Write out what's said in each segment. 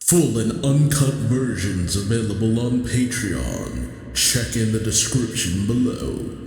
Full and uncut versions available on Patreon. Check in the description below.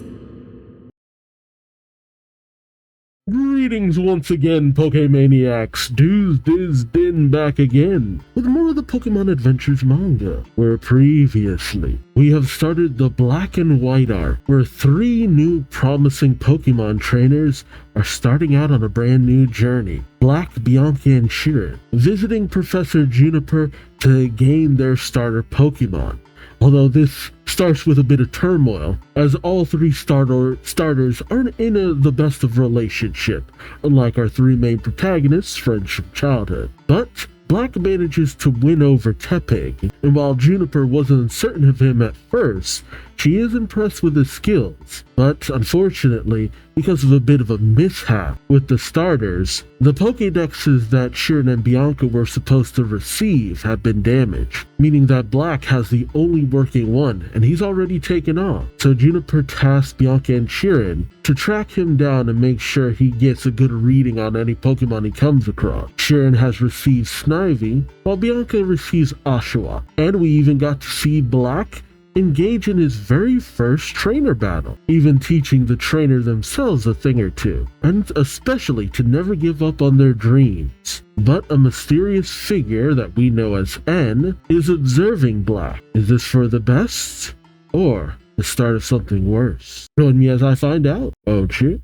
Greetings once again, Pokemaniacs. Duuz-Diz-Din back again with more of the Pokemon Adventures manga, where previously we have started the Black and White arc, where 3 new promising Pokemon trainers are starting out on a brand new journey. Black, Bianca, and Shirin visiting Professor Juniper to gain their starter Pokemon. Although this starts with a bit of turmoil, as all 3 starters aren't in the best of relationship, unlike our 3 main protagonists, friends from childhood. But Black manages to win over Tepig, and while Juniper wasn't certain of him at first, she is impressed with his skills. But unfortunately, because of a bit of a mishap with the starters, the Pokédexes that Shirin and Bianca were supposed to receive have been damaged, meaning that Black has the only working one, and he's already taken off. So Juniper tasks Bianca and Shirin to track him down and make sure he gets a good reading on any Pokemon he comes across. Shirin has received Snivy, while Bianca receives Oshawott, and we even got to see Black engage in his very first trainer battle, even teaching the trainer themselves a thing or two, and especially to never give up on their dreams. But a mysterious figure that we know as N is observing Black. Is this for the best, or the start of something worse? Join me as I find out, won't you?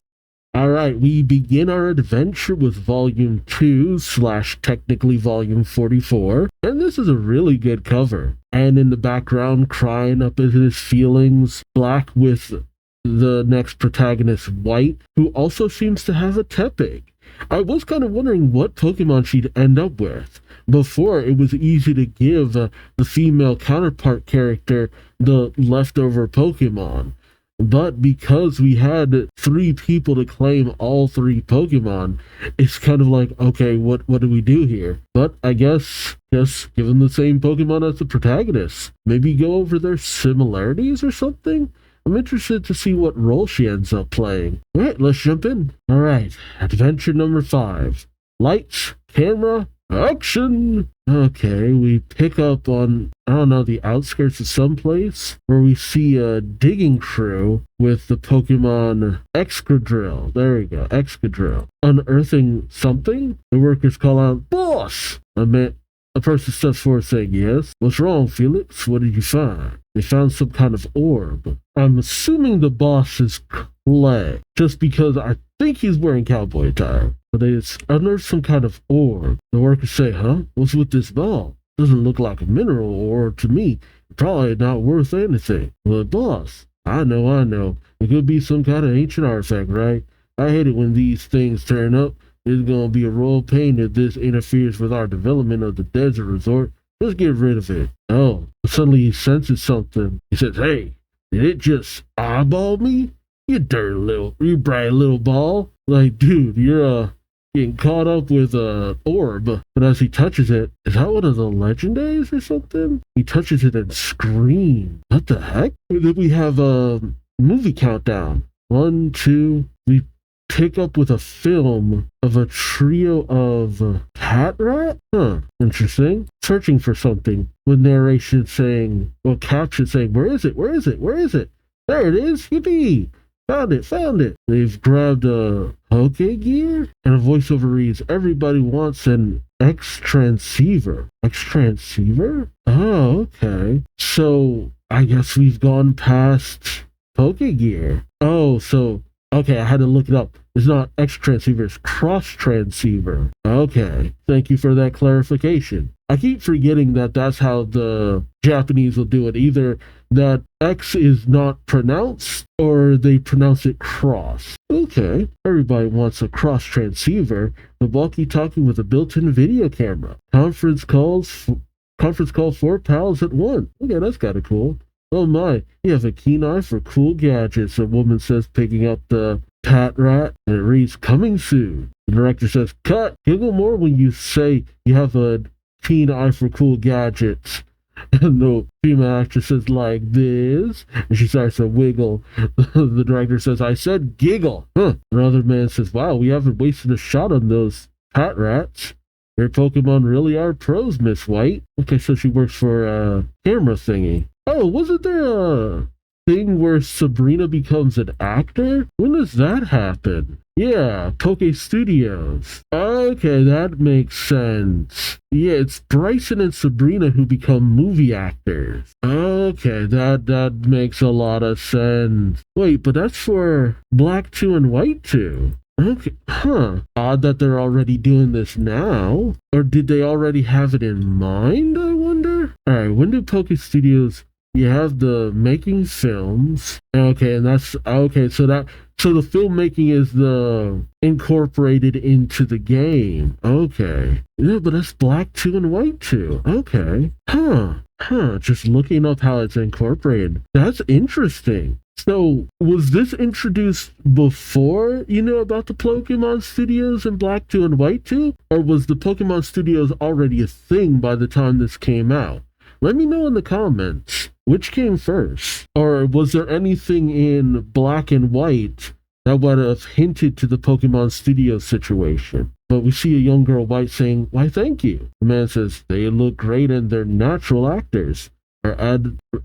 Alright, we begin our adventure with Volume 2 / technically Volume 44, and this is a really good cover. And in the background, crying up into his feelings, Black with the next protagonist, White, who also seems to have a Tepig. I was kind of wondering what Pokemon she'd end up with. Before, it was easy to give the female counterpart character the leftover Pokemon. But because we had 3 people to claim all 3 Pokemon, it's kind of like, okay, what do we do here? But I guess just give them the same Pokemon as the protagonists. Maybe go over their similarities or something? I'm interested to see what role she ends up playing. Alright, let's jump in. Alright, adventure number 5. Lights, camera, action! Okay, we pick up on, I don't know, the outskirts of someplace where we see a digging crew with the Pokemon Excadrill. There we go, Excadrill. Unearthing something? The workers call out, "Boss!" A person steps forward saying, "Yes? What's wrong, Felix? What did you find?" They found some kind of orb. I'm assuming the boss is Clay, just because I think he's wearing cowboy attire. But they unearthed some kind of orb. The workers say, "Huh? What's with this ball? Doesn't look like a mineral orb to me. Probably not worth anything." "Well, boss, I know. It could be some kind of ancient artifact, right? I hate it when these things turn up. It's gonna be a royal pain if this interferes with our development of the desert resort. Just get rid of it." Oh, suddenly he senses something. He says, "Hey, did it just eyeball me? You bright little ball. Like, dude, you're getting caught up with a orb." But as he touches it, is that one of the legendaries or something? He touches it and screams. What the heck? And then we have a movie countdown. 1, 2, we pick up with a film of a trio of cat rat? Huh, interesting. Searching for something, with narration saying, well, caption saying, "Where is it? Where is it? Where is it? There it is! Yippee! Found it. They've grabbed a Pokegear, and a voiceover reads, "Everybody wants an X-Transceiver." X-Transceiver? Oh, okay. So, I guess we've gone past Pokegear. Oh, so, okay, I had to look it up. It's not X-Transceiver, it's Cross-Transceiver. Okay, thank you for that clarification. I keep forgetting that that's how the Japanese will do it. Either that X is not pronounced, or they pronounce it cross. Okay, everybody wants a cross-transceiver, the walkie-talkie with a built-in video camera. Conference call 4 pals at once. Okay, that's kind of cool. "Oh my, you have a keen eye for cool gadgets," a woman says, picking up the Pat Rat, and it reads, "Coming soon." The director says, "Cut! Giggle more when you say you have a keen eye for cool gadgets." And the female actress says, "Like this," and she starts to wiggle. The director says, "I said giggle." Huh. Another man says, "Wow, we haven't wasted a shot on those Pat Rats." Your Pokemon really are pros, Miss White. Okay, so she works for a camera thingy. Oh, wasn't there a thing where Sabrina becomes an actor? When does that happen? Yeah, Poke Studios. Okay, that makes sense. Yeah, it's Bryson and Sabrina who become movie actors. Okay, that makes a lot of sense. Wait, but that's for Black 2 and White 2. Okay, huh. Odd that they're already doing this now. Or did they already have it in mind, I wonder? Alright, when do Poke Studios... You have the making films. Okay, and that's... Okay, so the filmmaking is the incorporated into the game. Okay. Yeah, but that's Black 2 and White 2. Okay. Huh. Just looking up how it's incorporated. That's interesting. So, was this introduced before you know about the Pokemon Studios in Black 2 and White 2? Or was the Pokemon Studios already a thing by the time this came out? Let me know in the comments. Which came first? Or was there anything in Black and White that would have hinted to the Pokemon Studios situation? But we see a young girl, White, saying, "Why, thank you." The man says, "They look great and they're natural actors. Our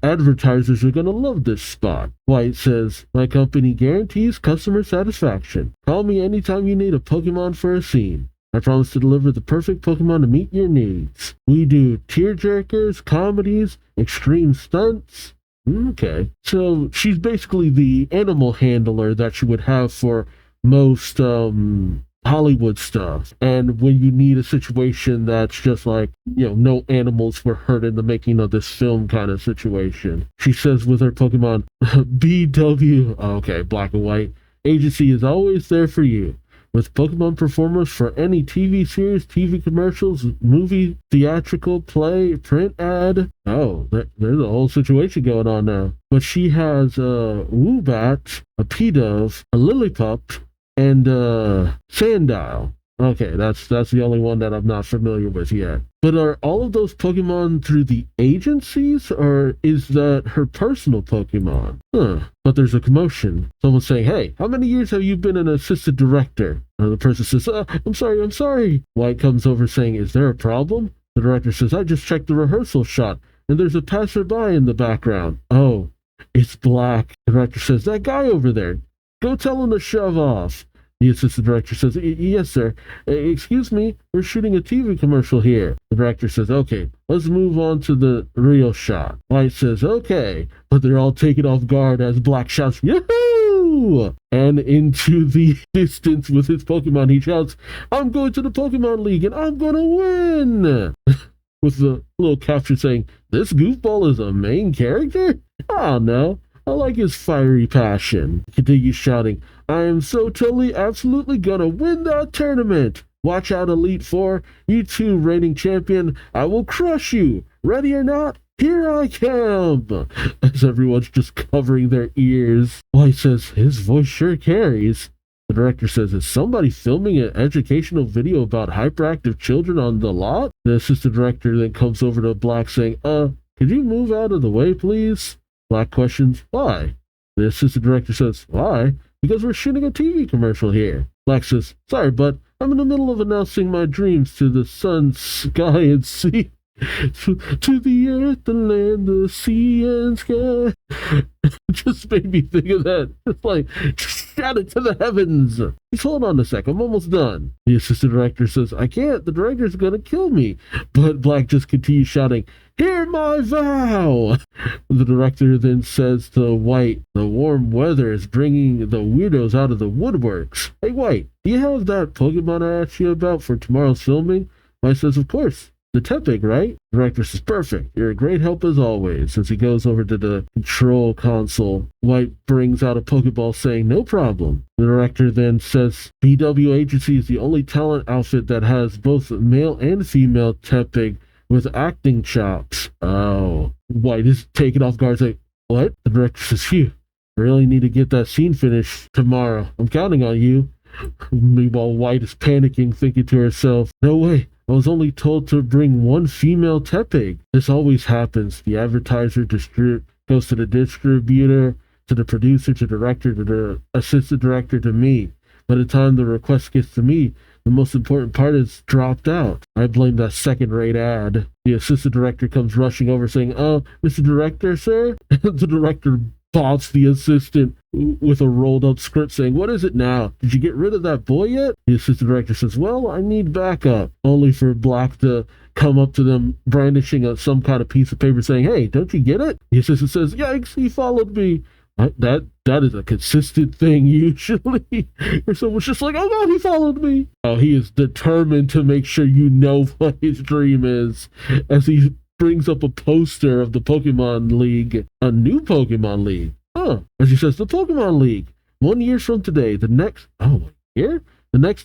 advertisers are going to love this spot." White says, "My company guarantees customer satisfaction. Call me anytime you need a Pokemon for a scene. I promise to deliver the perfect Pokemon to meet your needs. We do tearjerkers, comedies, extreme stunts." Okay. So she's basically the animal handler that you would have for most Hollywood stuff. And when you need a situation that's just like, no animals were hurt in the making of this film kind of situation. She says with her Pokemon, BW, okay, Black and White, agency is always there for you. With Pokemon performers for any TV series, TV commercials, movie, theatrical, play, print ad. Oh, there's a whole situation going on now. But she has a Woobat, a Pidove, a Lillipup, and a Sandile. Okay, that's the only one that I'm not familiar with yet. But are all of those Pokemon through the agencies, or is that her personal Pokemon? But there's a commotion. Someone's saying, "Hey, how many years have you been an assistant director?" The person says, I'm sorry. White comes over saying, "Is there a problem?" The director says, "I just checked the rehearsal shot, and there's a passerby in the background." Oh, it's Black. The director says, "That guy over there, go tell him to shove off." The assistant director says, "Yes, sir. Excuse me, we're shooting a TV commercial here." The director says, "Okay, let's move on to the real shot." White says, "Okay," but they're all taken off guard as Black shouts, "Yahoo!" And into the distance with his Pokemon, he shouts, "I'm going to the Pokemon League and I'm going to win!" With the little caption saying, "This goofball is a main character?" Oh no. I like his fiery passion. He continues shouting, "I am so totally, absolutely gonna win that tournament! Watch out, Elite Four! You two, reigning champion! I will crush you! Ready or not, here I come!" As everyone's just covering their ears. White says, "His voice sure carries." The director says, "Is somebody filming an educational video about hyperactive children on the lot?" The assistant director then comes over to Black saying, "Could you move out of the way, please?" Black questions, "Why?" The assistant director says, "Why? Because we're shooting a TV commercial here." Black says, "Sorry, but I'm in the middle of announcing my dreams to the sun, sky, and sea. To the earth, the land, the sea, and sky." Just made me think of that. It's like, shout it to the heavens. Just hold on a sec, I'm almost done. The assistant director says, "I can't, the director's gonna kill me." But Black just continues shouting, "Hear my vow!" The director then says to White, "The warm weather is bringing the weirdos out of the woodworks. Hey White, do you have that Pokemon I asked you about for tomorrow's filming?" White says, "Of course. The Tepig, right?" The director says, "Perfect. You're a great help as always." As he goes over to the control console, White brings out a Pokeball saying, "No problem." The director then says, "BW Agency is the only talent outfit that has both male and female Tepig with acting chops." Oh. White is taken off guard saying, "What?" The director says, "Phew. I really need to get that scene finished tomorrow. I'm counting on you." Meanwhile, White is panicking, thinking to herself, "No way. I was only told to bring one female Tepig." This always happens. The advertiser goes to the distributor, to the producer, to the director, to the assistant director, to me. By the time the request gets to me, The most important part is dropped out. I blame that second-rate ad. The assistant director comes rushing over saying, Mr. Director, sir? The director bops the assistant with a rolled-up script saying, what is it now? Did you get rid of that boy yet? The assistant director says, well, I need backup. Only for Black to come up to them brandishing some kind of piece of paper saying, hey, don't you get it? The assistant says, yikes, he followed me. That is a consistent thing usually. Or someone's just like, oh God, he followed me. Oh, he is determined to make sure you know what his dream is as he brings up a poster of the Pokemon League, a new Pokemon League. As he says, the Pokemon League, 1 year from today, the next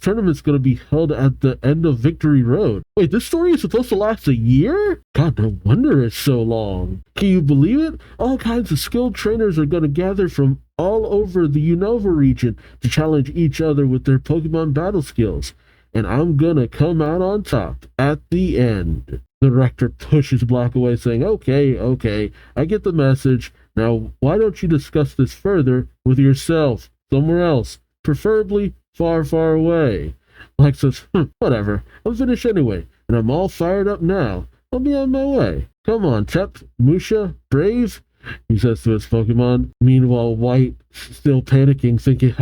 tournament's going to be held at the end of Victory Road. Wait, this story is supposed to last a year? God, no wonder it's so long. Can you believe it? All kinds of skilled trainers are going to gather from all over the Unova region to challenge each other with their Pokemon battle skills. And I'm going to come out on top at the end. The director pushes Black away, saying, okay, I get the message. Now, why don't you discuss this further with yourself, somewhere else, preferably far, far away. Black says, whatever, I'm finished anyway, and I'm all fired up now. I'll be on my way. Come on, Tep, Musha, Brave, he says to his Pokemon. Meanwhile, White, still panicking, thinking,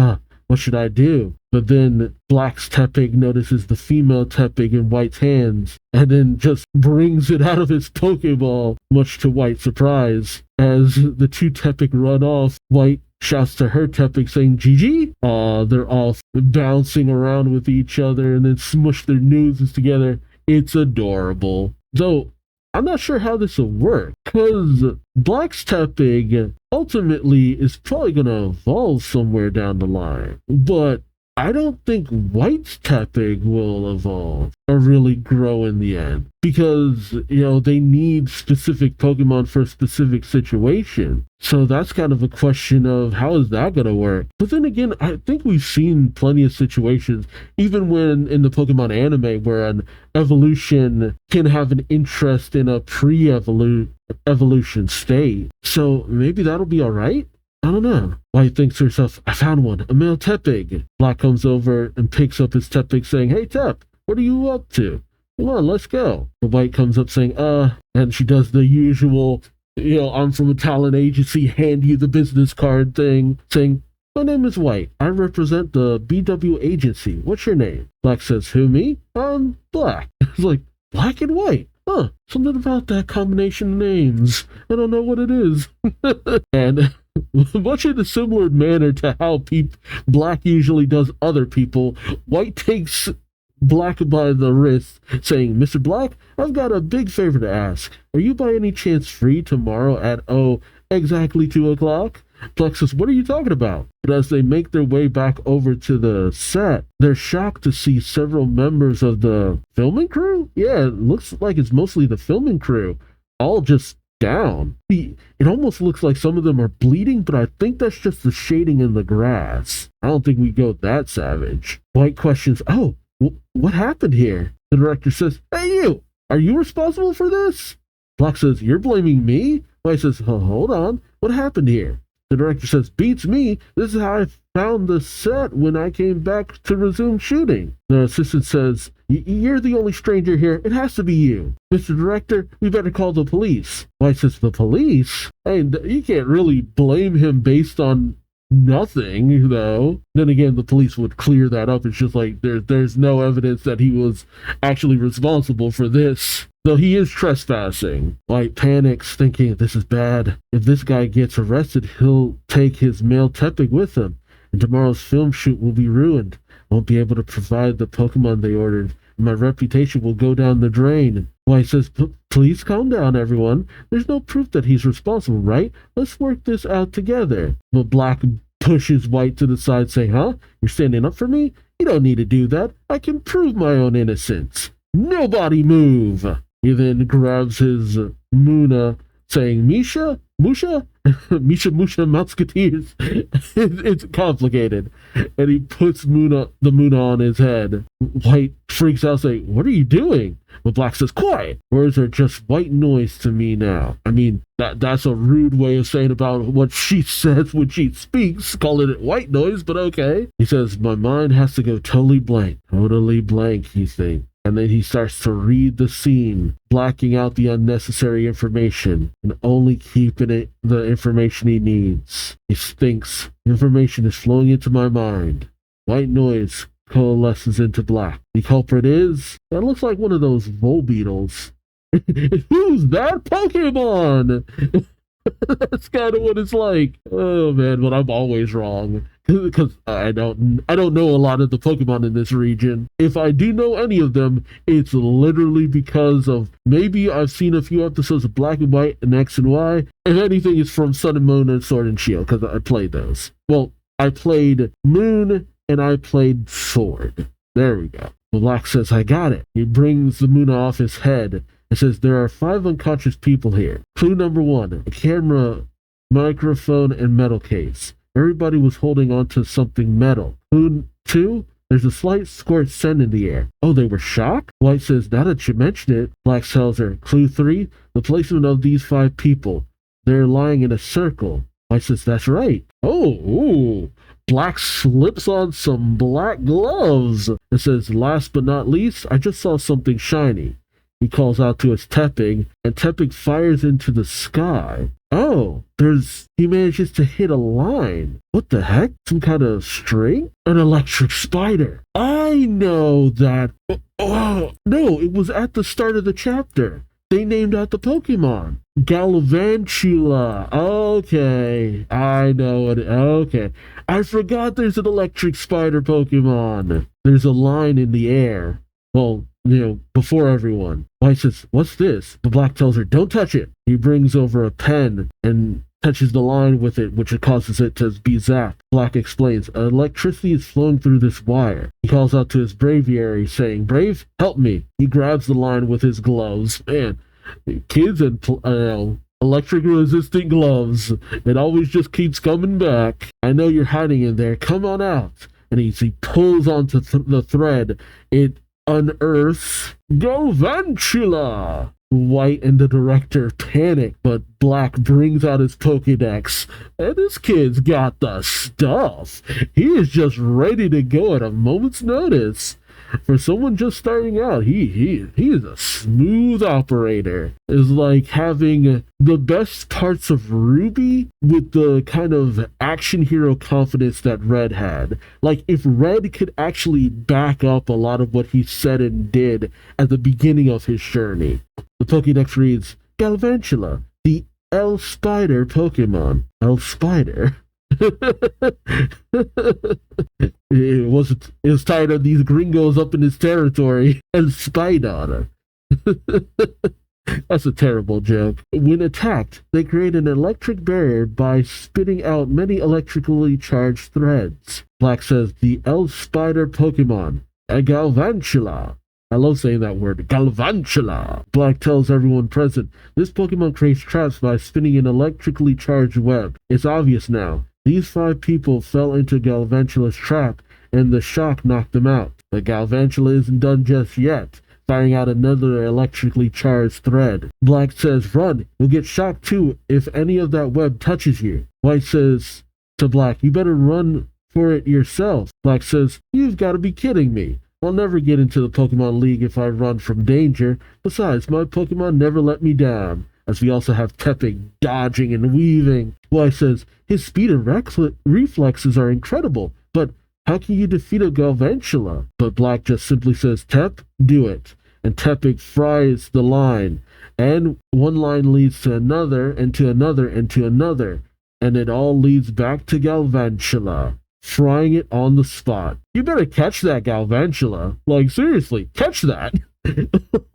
what should I do? But then Black's Tepig notices the female Tepig in White's hands, and then just brings it out of his Pokeball, much to White's surprise. As the two Tepig run off, White shouts to her Tepig saying, GG? They're all bouncing around with each other and then smush their noses together. It's adorable. Though, I'm not sure how this will work, because Black's Tepig ultimately is probably going to evolve somewhere down the line. But I don't think White's Tepig will evolve or really grow in the end, because, they need specific Pokemon for a specific situation. So that's kind of a question of how is that going to work? But then again, I think we've seen plenty of situations, even when in the Pokemon anime, where an evolution can have an interest in a pre-evolution state. So maybe that'll be all right? I don't know. White thinks to herself, I found one, a male Tepig. Black comes over and picks up his Tepig saying, hey Tep, what are you up to? Come on, let's go. The White comes up saying, and she does the usual, I'm from a talent agency, hand you the business card thing, saying, my name is White. I represent the BW agency. What's your name? Black says, who, me? I'm Black. It's like, Black and White. Something about that combination of names. I don't know what it is. And much in a similar manner to how Black usually does other people, White takes Black by the wrist, saying, Mr. Black, I've got a big favor to ask. Are you by any chance free tomorrow at, exactly 2 o'clock? Black says, what are you talking about? But as they make their way back over to the set, they're shocked to see several members of the filming crew? Yeah, it looks like it's mostly the filming crew, all just down. It almost looks like some of them are bleeding, but I think that's just the shading in the grass. I don't think we go that savage. White questions, what happened here? The director says, hey you, are you responsible for this? Black says, you're blaming me? White says, hold on, what happened here? The director says, beats me, this is how I found the set when I came back to resume shooting. The assistant says, you're the only stranger here, it has to be you. Mr. Director, we better call the police. White says, the police? Hey, you can't really blame him based on nothing, though. Then again, the police would clear that up. It's just like there's no evidence that he was actually responsible for this. Though he is trespassing. White panics, thinking this is bad. If this guy gets arrested, he'll take his male Tepig with him, and tomorrow's film shoot will be ruined. Won't be able to provide the Pokemon they ordered, and my reputation will go down the drain. White says, please calm down, everyone. There's no proof that he's responsible, right? Let's work this out together. But Black pushes White to the side, saying, You're standing up for me? You don't need to do that. I can prove my own innocence. Nobody move! He then grabs his Muna, saying, Musha? Misha Musha Musketeers. It's complicated. And he puts the Muna on his head. White freaks out, saying, what are you doing? But Black says, quiet! Words are just white noise to me now. I mean, that's a rude way of saying about what she says when she speaks, calling it white noise, but okay. He says, my mind has to go totally blank. Totally blank, he thinks. And then he starts to read the scene, blacking out the unnecessary information and only keeping it the information he needs. He thinks, information is flowing into my mind. White noise coalesces into black. The culprit is, that looks like one of those Volbeetles. Who's that Pokemon? That's kind of what it's like. Oh man, but I'm always wrong because I don't know a lot of the Pokemon in this region. If I do know any of them, it's literally because of maybe I've seen a few episodes of Black and White and X and Y. If anything, it's from Sun and Moon and Sword and Shield because I played those. Well, I played Moon and I played Sword. There we go. Black says, I got it. He brings the moon off his head and says, there are 5 unconscious people here. Clue number 1, a camera, microphone, and metal case. Everybody was holding onto something metal. Clue 2, there's a slight squirt scent in the air. Oh, they were shocked? White says, now that you mention it. Black tells her, clue 3, the placement of these 5 people. They're lying in a circle. White says, that's right. Oh, ooh. Black slips on some black gloves and says, last but not least, I just saw something shiny. He calls out to his Tepig, and Tepig fires into the sky. Oh, he manages to hit a line. What the heck? Some kind of string? An electric spider. I know that. Oh, no, it was at the start of the chapter. They named out the Pokemon. Galvantula. Okay. I know it. Okay. I forgot there's an electric spider Pokemon. There's a line in the air. Well, before everyone. White says, what's this? But Black tells her, don't touch it. He brings over a pen and touches the line with it, which causes it to be zapped. Black explains, electricity is flowing through this wire. He calls out to his Braviary, saying, Brave, help me. He grabs the line with his gloves. Man, kids and electric-resistant gloves. It always just keeps coming back. I know you're hiding in there. Come on out. And he pulls onto the thread. It unearths Galvantula. White and the director panic, but Black brings out his Pokédex, and this kid's got the stuff. He is just ready to go at a moment's notice. For someone just starting out, he is a smooth operator. It's like having the best parts of Ruby with the kind of action hero confidence that Red had. Like if Red could actually back up a lot of what he said and did at the beginning of his journey. The Pokédex reads, Galvantula, the L-Spider Pokemon. L-Spider? It was tired of these gringos up in his territory and spied on her. That's a terrible joke. When attacked, they create an electric barrier by spitting out many electrically charged threads. Black says the L-Spider Pokemon, a Galvantula. I love saying that word, Galvantula. Black tells everyone present, this Pokemon creates traps by spinning an electrically charged web. It's obvious now. These 5 people fell into Galvantula's trap, and the shock knocked them out. But Galvantula isn't done just yet, firing out another electrically charged thread. Black says, run, you'll get shocked too if any of that web touches you. White says to Black, you better run for it yourself. Black says, you've got to be kidding me. I'll never get into the Pokemon League if I run from danger. Besides, my Pokemon never let me down. As we also have Tepig dodging and weaving. White says, his speed and reflexes are incredible, but how can you defeat a Galvantula? But Black just simply says, Tep, do it. And Tepig fries the line. And one line leads to another, and to another, and to another. And it all leads back to Galvantula, frying it on the spot. You better catch that, Galvantula. Like, seriously, catch that.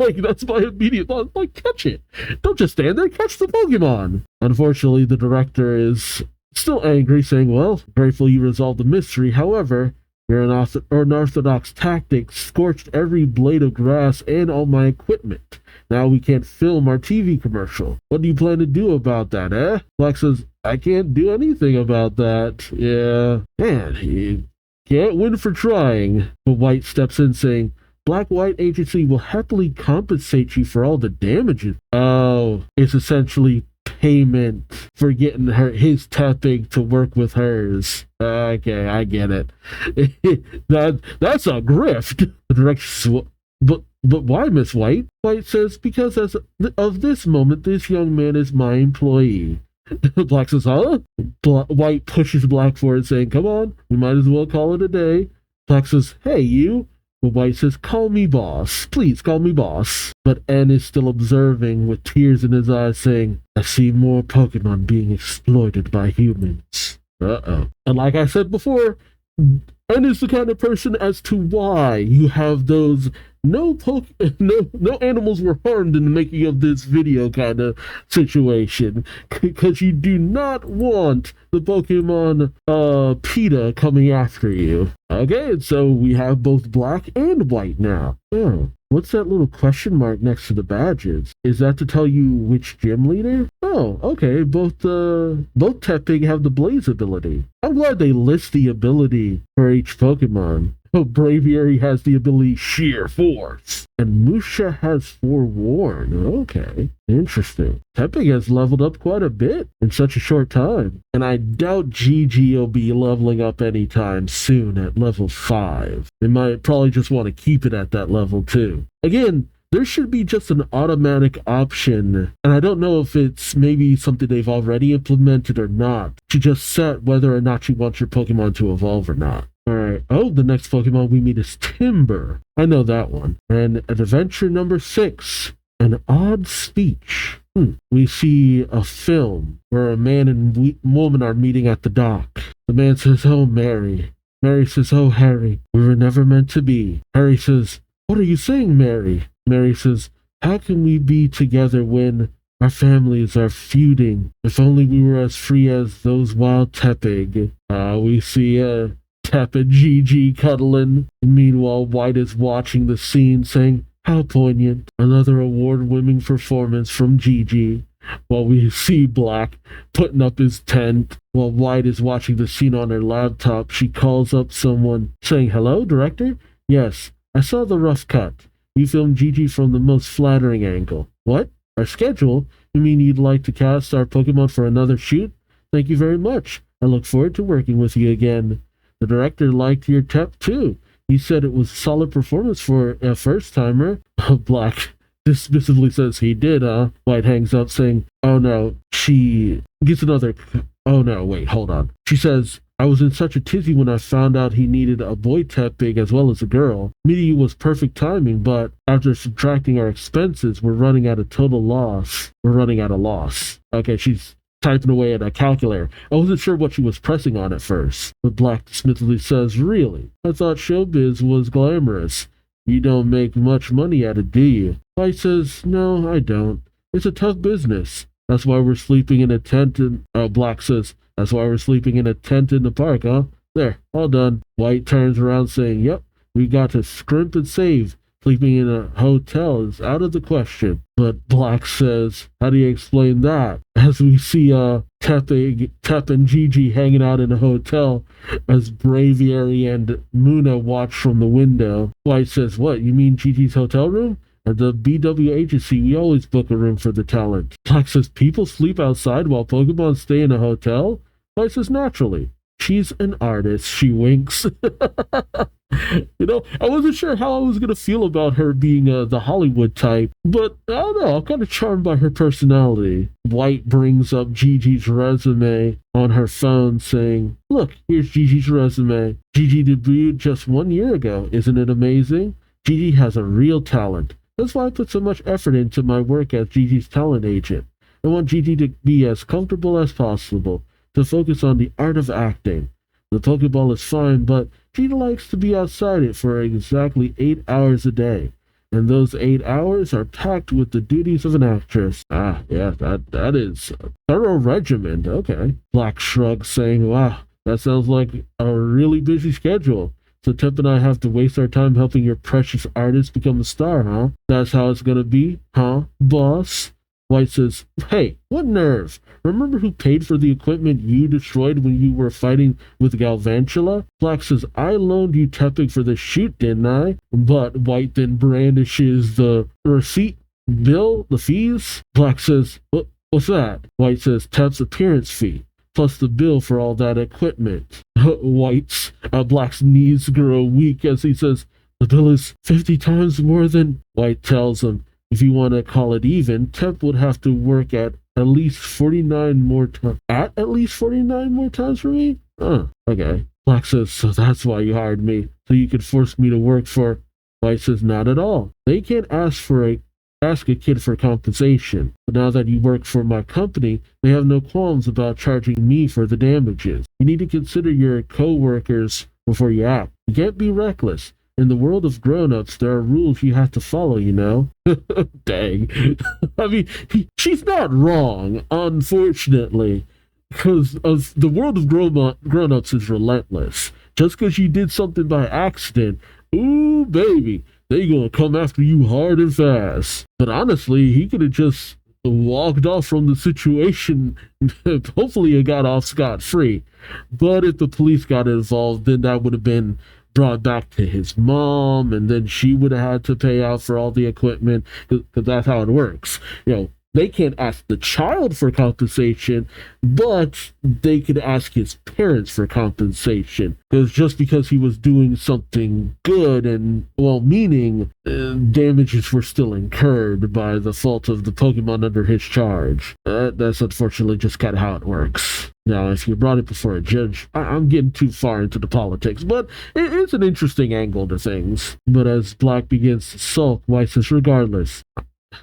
Like, that's my immediate thought. Like, catch it. Don't just stand there, catch the Pokemon. Unfortunately, the director is still angry, saying, well, grateful you resolved the mystery. However, your unorthodox tactic scorched every blade of grass and all my equipment. Now we can't film our TV commercial. What do you plan to do about that, eh? Black says, I can't do anything about that. Yeah. Man, he can't win for trying. But White steps in saying, Black-White Agency will happily compensate you for all the damages. Oh, it's essentially payment for getting his tapping to work with hers. Okay, I get it. That's a grift. The director, but why, Miss White? White says, because as of this moment, this young man is my employee. Black says, huh? White pushes Black forward, saying, come on, we might as well call it a day. Black says, hey, you. But White says, call me boss. Please call me boss. But N is still observing with tears in his eyes, saying, I see more Pokemon being exploited by humans. Uh-oh. And like I said before, N is the kind of person as to why you have those no animals were harmed in the making of this video kind of situation, because you do not want the Pokemon PETA coming after you. Okay, and so we have both Black and White now. Oh, what's that little question mark next to the badges? Is that to tell you which gym leader? Oh, okay, both Tepig have the Blaze ability. I'm glad they list the ability for each Pokemon. Oh, Braviary has the ability Sheer Force, and Musha has Forewarn. Okay, interesting. Tepig has leveled up quite a bit in such a short time, and I doubt Gigi will be leveling up anytime soon at level 5. They might probably just want to keep it at that level too. Again, there should be just an automatic option, and I don't know if it's maybe something they've already implemented or not, to just set whether or not you want your Pokemon to evolve or not. Alright, oh, the next Pokemon we meet is Timber. I know that one. And at adventure number 6, an odd speech. We see a film where a man and woman are meeting at the dock. The man says, oh, Mary. Mary says, oh, Harry, we were never meant to be. Harry says, what are you saying, Mary? Mary says, how can we be together when our families are feuding? If only we were as free as those wild Tepig. We see Tep and Gigi cuddling. Meanwhile, White is watching the scene, saying, how poignant. Another award-winning performance from Gigi. While we see Black putting up his tent. While White is watching the scene on her laptop, she calls up someone, saying, hello, director? Yes, I saw the rough cut. You filmed Gigi from the most flattering angle. What? Our schedule? You mean you'd like to cast our Pokemon for another shoot? Thank you very much. I look forward to working with you again. The director liked your Tep too. He said it was a solid performance for a first-timer. Black dismissively says he did, huh? White hangs up saying, oh no. She gets another... Oh no, wait, hold on. She says, I was in such a tizzy when I found out he needed a boy Tepig as well as a girl. Meeting you was perfect timing, but after subtracting our expenses, we're running at a total loss. We're running at a loss. Okay, she's typing away at a calculator. I wasn't sure what she was pressing on at first. But Black dismissively says, really? I thought showbiz was glamorous. You don't make much money at it, do you? White says, no, I don't. It's a tough business. That's why we're sleeping in a tent in... Black says, that's why we're sleeping in a tent in the park, huh? There, all done. White turns around saying, yep, we got to scrimp and save. Sleeping in a hotel is out of the question. But Black says, how do you explain that? As we see Tep and Gigi hanging out in a hotel as Braviary and Muna watch from the window. White says, what, you mean Gigi's hotel room? At the BW agency, we always book a room for the talent. Black says, people sleep outside while Pokemon stay in a hotel? White says, naturally. She's an artist. She winks. You know, I wasn't sure how I was going to feel about her being the Hollywood type, but I don't know, I'm kind of charmed by her personality. White brings up Gigi's resume on her phone, saying, look, here's Gigi's resume. Gigi debuted just 1 year ago. Isn't it amazing? Gigi has a real talent. That's why I put so much effort into my work as Gigi's talent agent. I want Gigi to be as comfortable as possible, to focus on the art of acting. The Pokeball is fine, but she likes to be outside it for exactly 8 hours a day. And those 8 hours are packed with the duties of an actress. Ah, yeah, that is a thorough regimen. Okay. Black shrugs, saying, wow, that sounds like a really busy schedule. So Tep and I have to waste our time helping your precious artist become a star, huh? That's how it's gonna be, huh, boss? White says, hey, what nerve? Remember who paid for the equipment you destroyed when you were fighting with Galvantula? Black says, I loaned you Tepig for the shoot, didn't I? But White then brandishes the receipt bill, the fees. Black says, what's that? White says, Tep's appearance fee, plus the bill for all that equipment. Black's knees grow weak as he says, the bill is 50 times more than... White tells him, if you want to call it even, Tep would have to work at least 49 more times. At least 49 more times for me? Okay. Black says, so that's why you hired me, so you could force me to work for... White says, not at all. They can't ask a kid for compensation. But now that you work for my company, they have no qualms about charging me for the damages. You need to consider your co-workers before you act. You can't be reckless. In the world of grown-ups, there are rules you have to follow, you know? Dang. I mean, she's not wrong, unfortunately, because of the world of grown-ups is relentless. Just because you did something by accident, ooh, baby, they gonna come after you hard and fast. But honestly, he could have just walked off from the situation. Hopefully it got off scot-free. But if the police got involved, then that would have been brought back to his mom, and then she would have had to pay out for all the equipment, because that's how it works. You know, they can't ask the child for compensation, but they could ask his parents for compensation. Because just because he was doing something good and well-meaning, damages were still incurred by the fault of the Pokemon under his charge. That's unfortunately just kind of how it works. Now, if you brought it before a judge, I'm getting too far into the politics, but it's an interesting angle to things. But as Black begins to sulk, White says, regardless,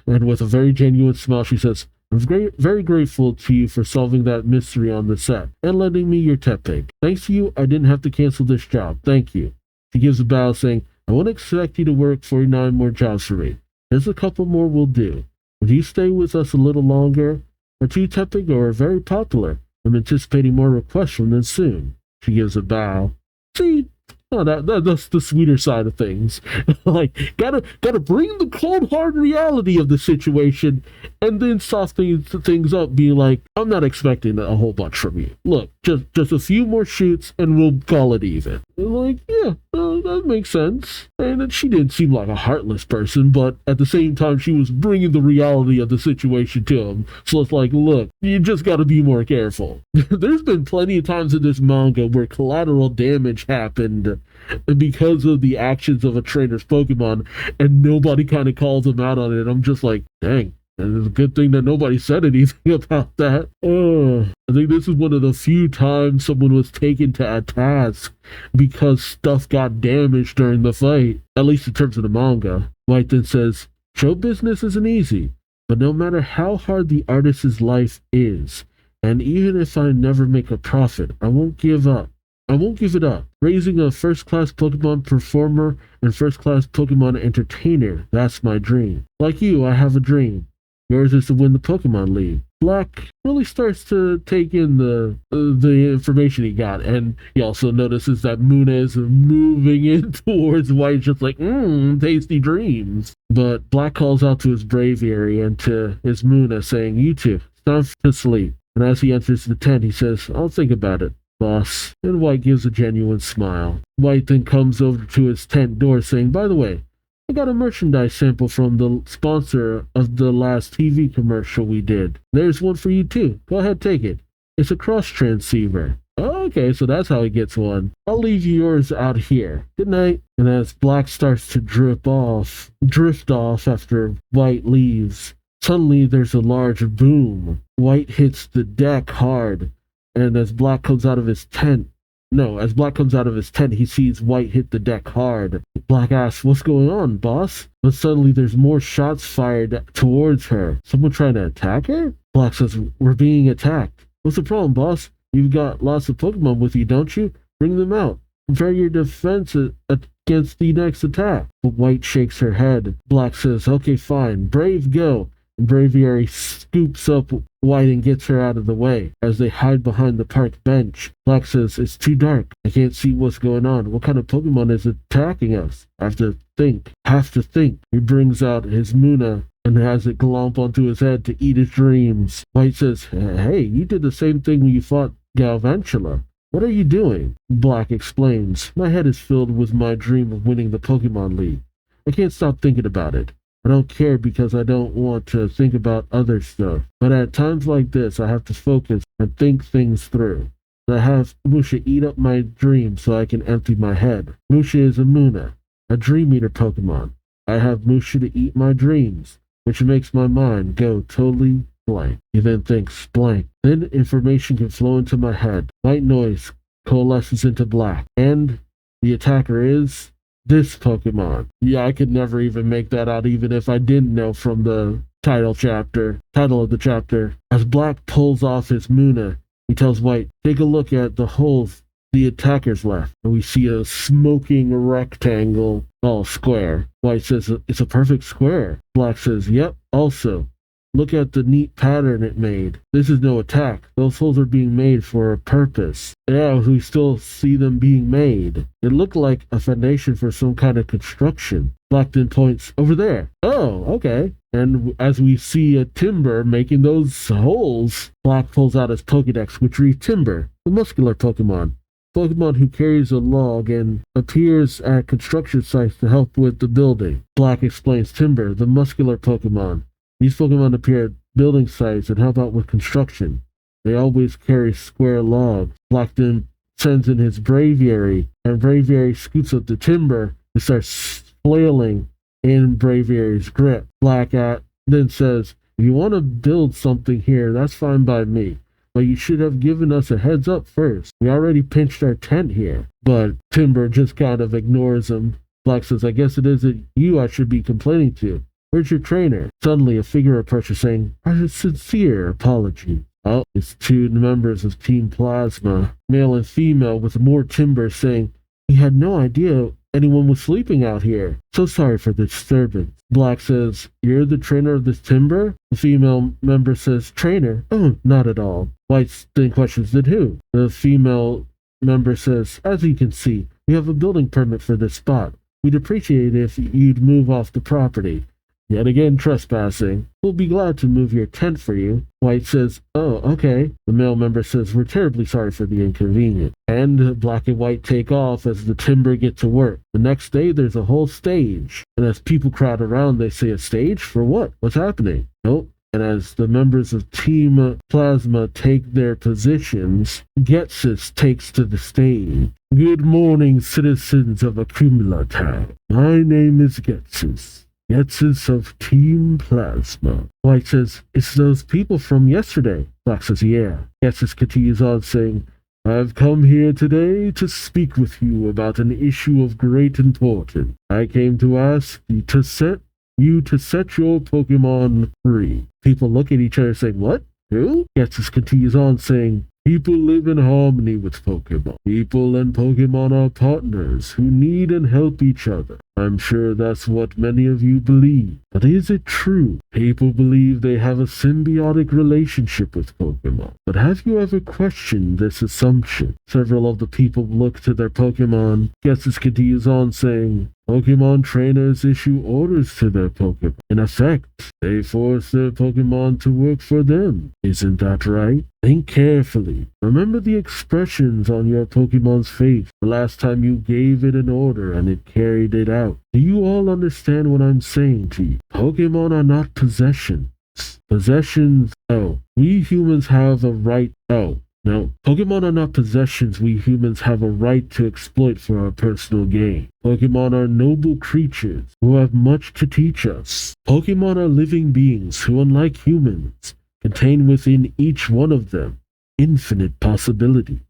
and with a very genuine smile, she says, I'm very grateful to you for solving that mystery on the set and lending me your Tepig. Thanks to you, I didn't have to cancel this job. Thank you. She gives a bow, saying, I won't expect you to work 49 more jobs for me. Just a couple more will do. Would you stay with us a little longer? Our two Tepig are very popular. I'm anticipating more requests from them soon. She gives a bow. See, that's the sweeter side of things. Like, gotta bring the cold hard reality of the situation, and then soften things up, being like, I'm not expecting a whole bunch from you. Look, just a few more shoots, and we'll call it even. And like, yeah, that makes sense. And she didn't seem like a heartless person, but at the same time, she was bringing the reality of the situation to him. So it's like, look, you just gotta be more careful. There's been plenty of times in this manga where collateral damage happened because of the actions of a trainer's Pokemon, and nobody kind of calls him out on it. I'm just like, dang, and it's a good thing that nobody said anything about that. I think this is one of the few times someone was taken to a task because stuff got damaged during the fight, at least in terms of the manga. White then says, show business isn't easy, but no matter how hard the artist's life is, and even if I never make a profit, I won't give up. I won't give it up. Raising a first-class Pokemon performer and first-class Pokemon entertainer, that's my dream. Like you, I have a dream. Yours is to win the Pokemon League. Black really starts to take in the information he got, and he also notices that Muna is moving in towards White, just like, tasty dreams. But Black calls out to his Braviary and to his Muna, saying, you two, it's time to sleep. And as he enters the tent, he says, I'll think about it, boss. And White gives a genuine smile. White then comes over to his tent door, saying, by the way, I got a merchandise sample from the sponsor of the last TV commercial we did. There's one for you too. Go ahead, take it. It's a cross transceiver. Okay, so that's how he gets one. I'll leave yours out here. Good night. And as Black starts to drift off after White leaves, suddenly there's a large boom. White hits the deck hard, and as Black comes out of his tent, he sees White hit the deck hard. Black asks, what's going on, boss? But suddenly there's more shots fired towards her. Someone trying to attack her? Black says, we're being attacked. What's the problem, boss? You've got lots of Pokemon with you, don't you? Bring them out. Prepare your defense against the next attack. But White shakes her head. Black says, okay, fine. Brave, go. Braviary scoops up White and gets her out of the way. As they hide behind the park bench, Black says, it's too dark. I can't see what's going on. What kind of Pokemon is attacking us? I have to think. He brings out his Muna and has it glomp onto his head to eat his dreams. White says, "Hey, you did the same thing when you fought Galvantula. What are you doing?" Black explains, "My head is filled with my dream of winning the Pokemon League. I can't stop thinking about it. I don't care because I don't want to think about other stuff. But at times like this, I have to focus and think things through. I have Musha eat up my dreams so I can empty my head. Musha is a Muna, a Dream Eater Pokemon. I have Musha to eat my dreams, which makes my mind go totally blank." He then thinks, blank. Then information can flow into my head. White noise coalesces into black. And the attacker is this Pokemon. Yeah, I could never even make that out even if I didn't know from the title of the chapter. As Black pulls off his Muna, he tells White, "Take a look at the holes the attackers left." And we see a smoking rectangle, square. White says, "It's a perfect square." Black says, "Yep, also. Look at the neat pattern it made. This is no attack. Those holes are being made for a purpose." Yeah, we still see them being made. It looked like a foundation for some kind of construction. Black then points over there. "Oh, okay." And as we see a Timber making those holes, Black pulls out his Pokedex, which reads Timber, the muscular Pokemon. Pokemon who carries a log and appears at construction sites to help with the building. Black explains Timber, the muscular Pokemon. These Pokemon appear at building sites and help out with construction. They always carry square logs. Black then sends in his Braviary, and Braviary scoots up the Timber and starts flailing in Braviary's grip. Black then says, "If you want to build something here, that's fine by me. But you should have given us a heads up first. We already pinched our tent here." But Timber just kind of ignores him. Black says, "I guess it isn't you I should be complaining to. Where's your trainer?" Suddenly, a figure approaches saying, "Our sincere apology." Oh, it's two members of Team Plasma, male and female, with more Timber, saying, "We had no idea anyone was sleeping out here. So sorry for the disturbance." Black says, "You're the trainer of this Timber?" The female member says, "Trainer? Oh, not at all." White then questions, "Then who?" The female member says, "As you can see, we have a building permit for this spot. We'd appreciate it if you'd move off the property." Yet again trespassing. "We'll be glad to move your tent for you." White says, "Oh, okay." The male member says, "We're terribly sorry for the inconvenience." And Black and White take off as the Timber get to work. The next day, there's a whole stage. And as people crowd around, they say, "A stage? For what? What's happening?" Nope. And as the members of Team Plasma take their positions, Getsus takes to the stage. "Good morning, citizens of Accumula Town. My name is Getsus. Getsus of Team Plasma." White says, "It's those people from yesterday." Black says, "Yeah." Getsus continues on saying, "I've come here today to speak with you about an issue of great importance. I came to ask you to set your Pokemon free." People look at each other saying, "What? Who?" Getsus continues on saying, "People live in harmony with Pokemon. People and Pokemon are partners who need and help each other. I'm sure that's what many of you believe. But is it true? People believe they have a symbiotic relationship with Pokemon. But have you ever questioned this assumption?" Several of the people look to their Pokemon. Getsus continues on saying, "Pokemon trainers issue orders to their Pokemon. In effect, they force their Pokemon to work for them. Isn't that right? Think carefully. Remember the expressions on your Pokemon's face the last time you gave it an order and it carried it out. Do you all understand what I'm saying to you? Pokemon are not possessions. We humans have a right. No, Pokemon are not possessions we humans have a right to exploit for our personal gain. Pokemon are noble creatures who have much to teach us. Pokemon are living beings who, unlike humans, contain within each one of them infinite possibilities.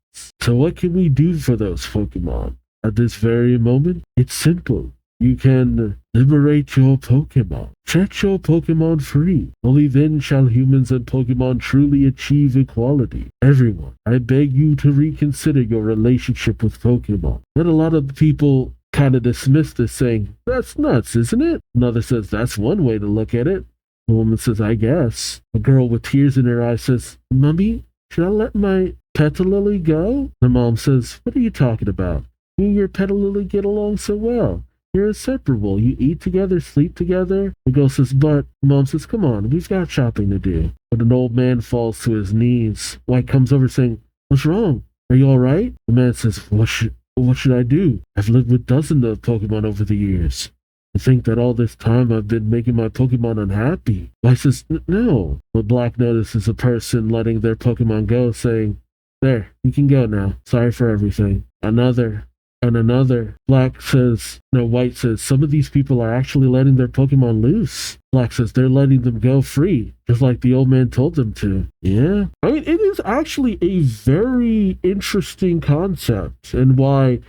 So what can we do for those Pokemon? At this very moment, it's simple. You can liberate your Pokemon. Set your Pokemon free. Only then shall humans and Pokemon truly achieve equality. Everyone, I beg you to reconsider your relationship with Pokemon." Then a lot of people kind of dismiss this, saying, "That's nuts, isn't it?" Another says, "That's one way to look at it." The woman says, "I guess." A girl with tears in her eyes says, "Mummy, should I let my Petalilly go?" The mom says, "What are you talking about? You and your Petalilly get along so well. You're inseparable. You eat together, sleep together. Miguel says, but Mom says, come on, we've got shopping to do. But an old man falls to his knees. White comes over saying, what's wrong? Are you all right? The man says, what should I do? I've lived with dozens of Pokemon over the years. I think that all this time I've been making my Pokemon unhappy. White says, no. But Black notices a person letting their Pokemon go, saying, there, you can go now. Sorry for everything. Another. And another. White says, some of these people are actually letting their Pokemon loose. Black says, they're letting them go free, just like the old man told them to. Yeah. I mean, it is actually a very interesting concept, and why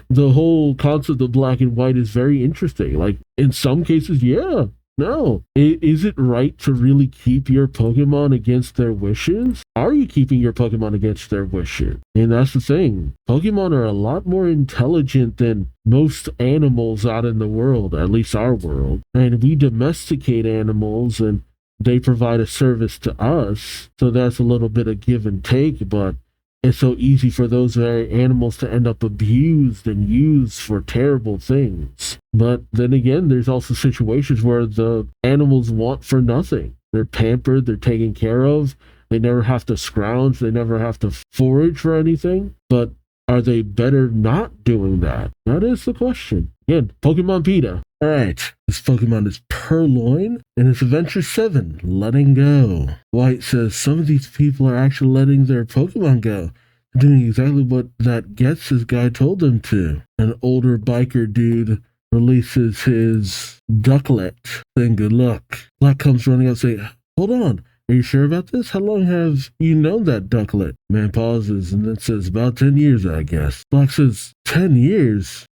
the whole concept of black and white is very interesting. Like, in some cases, yeah. No. Is it right to really keep your Pokemon against their wishes? Are you keeping your Pokemon against their wishes? And that's the thing. Pokemon are a lot more intelligent than most animals out in the world, at least our world. And we domesticate animals and they provide a service to us. So that's a little bit of give and take, but it's so easy for those very animals to end up abused and used for terrible things. But then again, there's also situations where the animals want for nothing. They're pampered, they're taken care of, they never have to scrounge, they never have to forage for anything. But are they better not doing that? That is the question. Again, Pokemon PETA. Alright, this Pokemon is Purloin, and it's Adventure 7, Letting Go. White says some of these people are actually letting their Pokemon go, doing exactly what that Gets guy told them to. An older biker dude releases his Ducklet, saying good luck. Black comes running out saying, hold on, are you sure about this? How long have you known that Ducklet? Man pauses and then says, about 10 years, I guess. Black says, 10 years?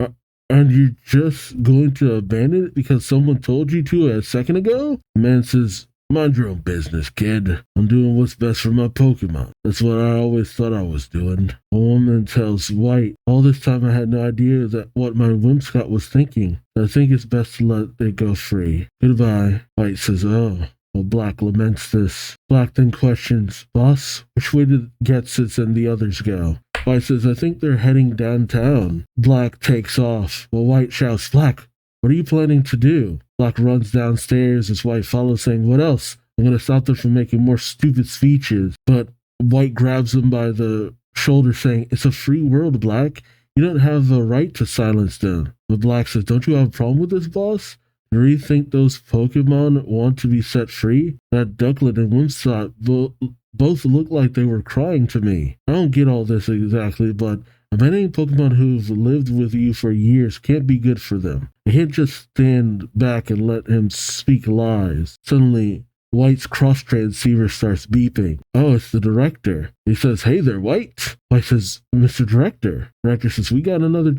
And you're just going to abandon it because someone told you to a second ago? The man says, mind your own business, kid. I'm doing what's best for my Pokemon. That's what I always thought I was doing. A woman tells White, all this time I had no idea that what my Whimsicott was thinking. I think it's best to let it go free. Goodbye. White says, oh. Well, Black laments this. Black then questions, boss, which way did Getsits and the others go? White says, I think they're heading downtown. Black takes off. Well, White shouts, Black, what are you planning to do? Black runs downstairs as White follows, saying, what else? I'm going to stop them from making more stupid speeches. But White grabs him by the shoulder, saying, it's a free world, Black. You don't have the right to silence them. But Black says, don't you have a problem with this, boss? Do you really think those Pokemon want to be set free? That Ducklet and Whimsicott both look like they were crying to me. I don't get all this exactly, but abandoning Pokemon who've lived with you for years can't be good for them. You can't just stand back and let him speak lies. Suddenly, White's cross-transceiver starts beeping. Oh, it's the director. He says, hey there, White. White says, Mr. Director. Director says, we got another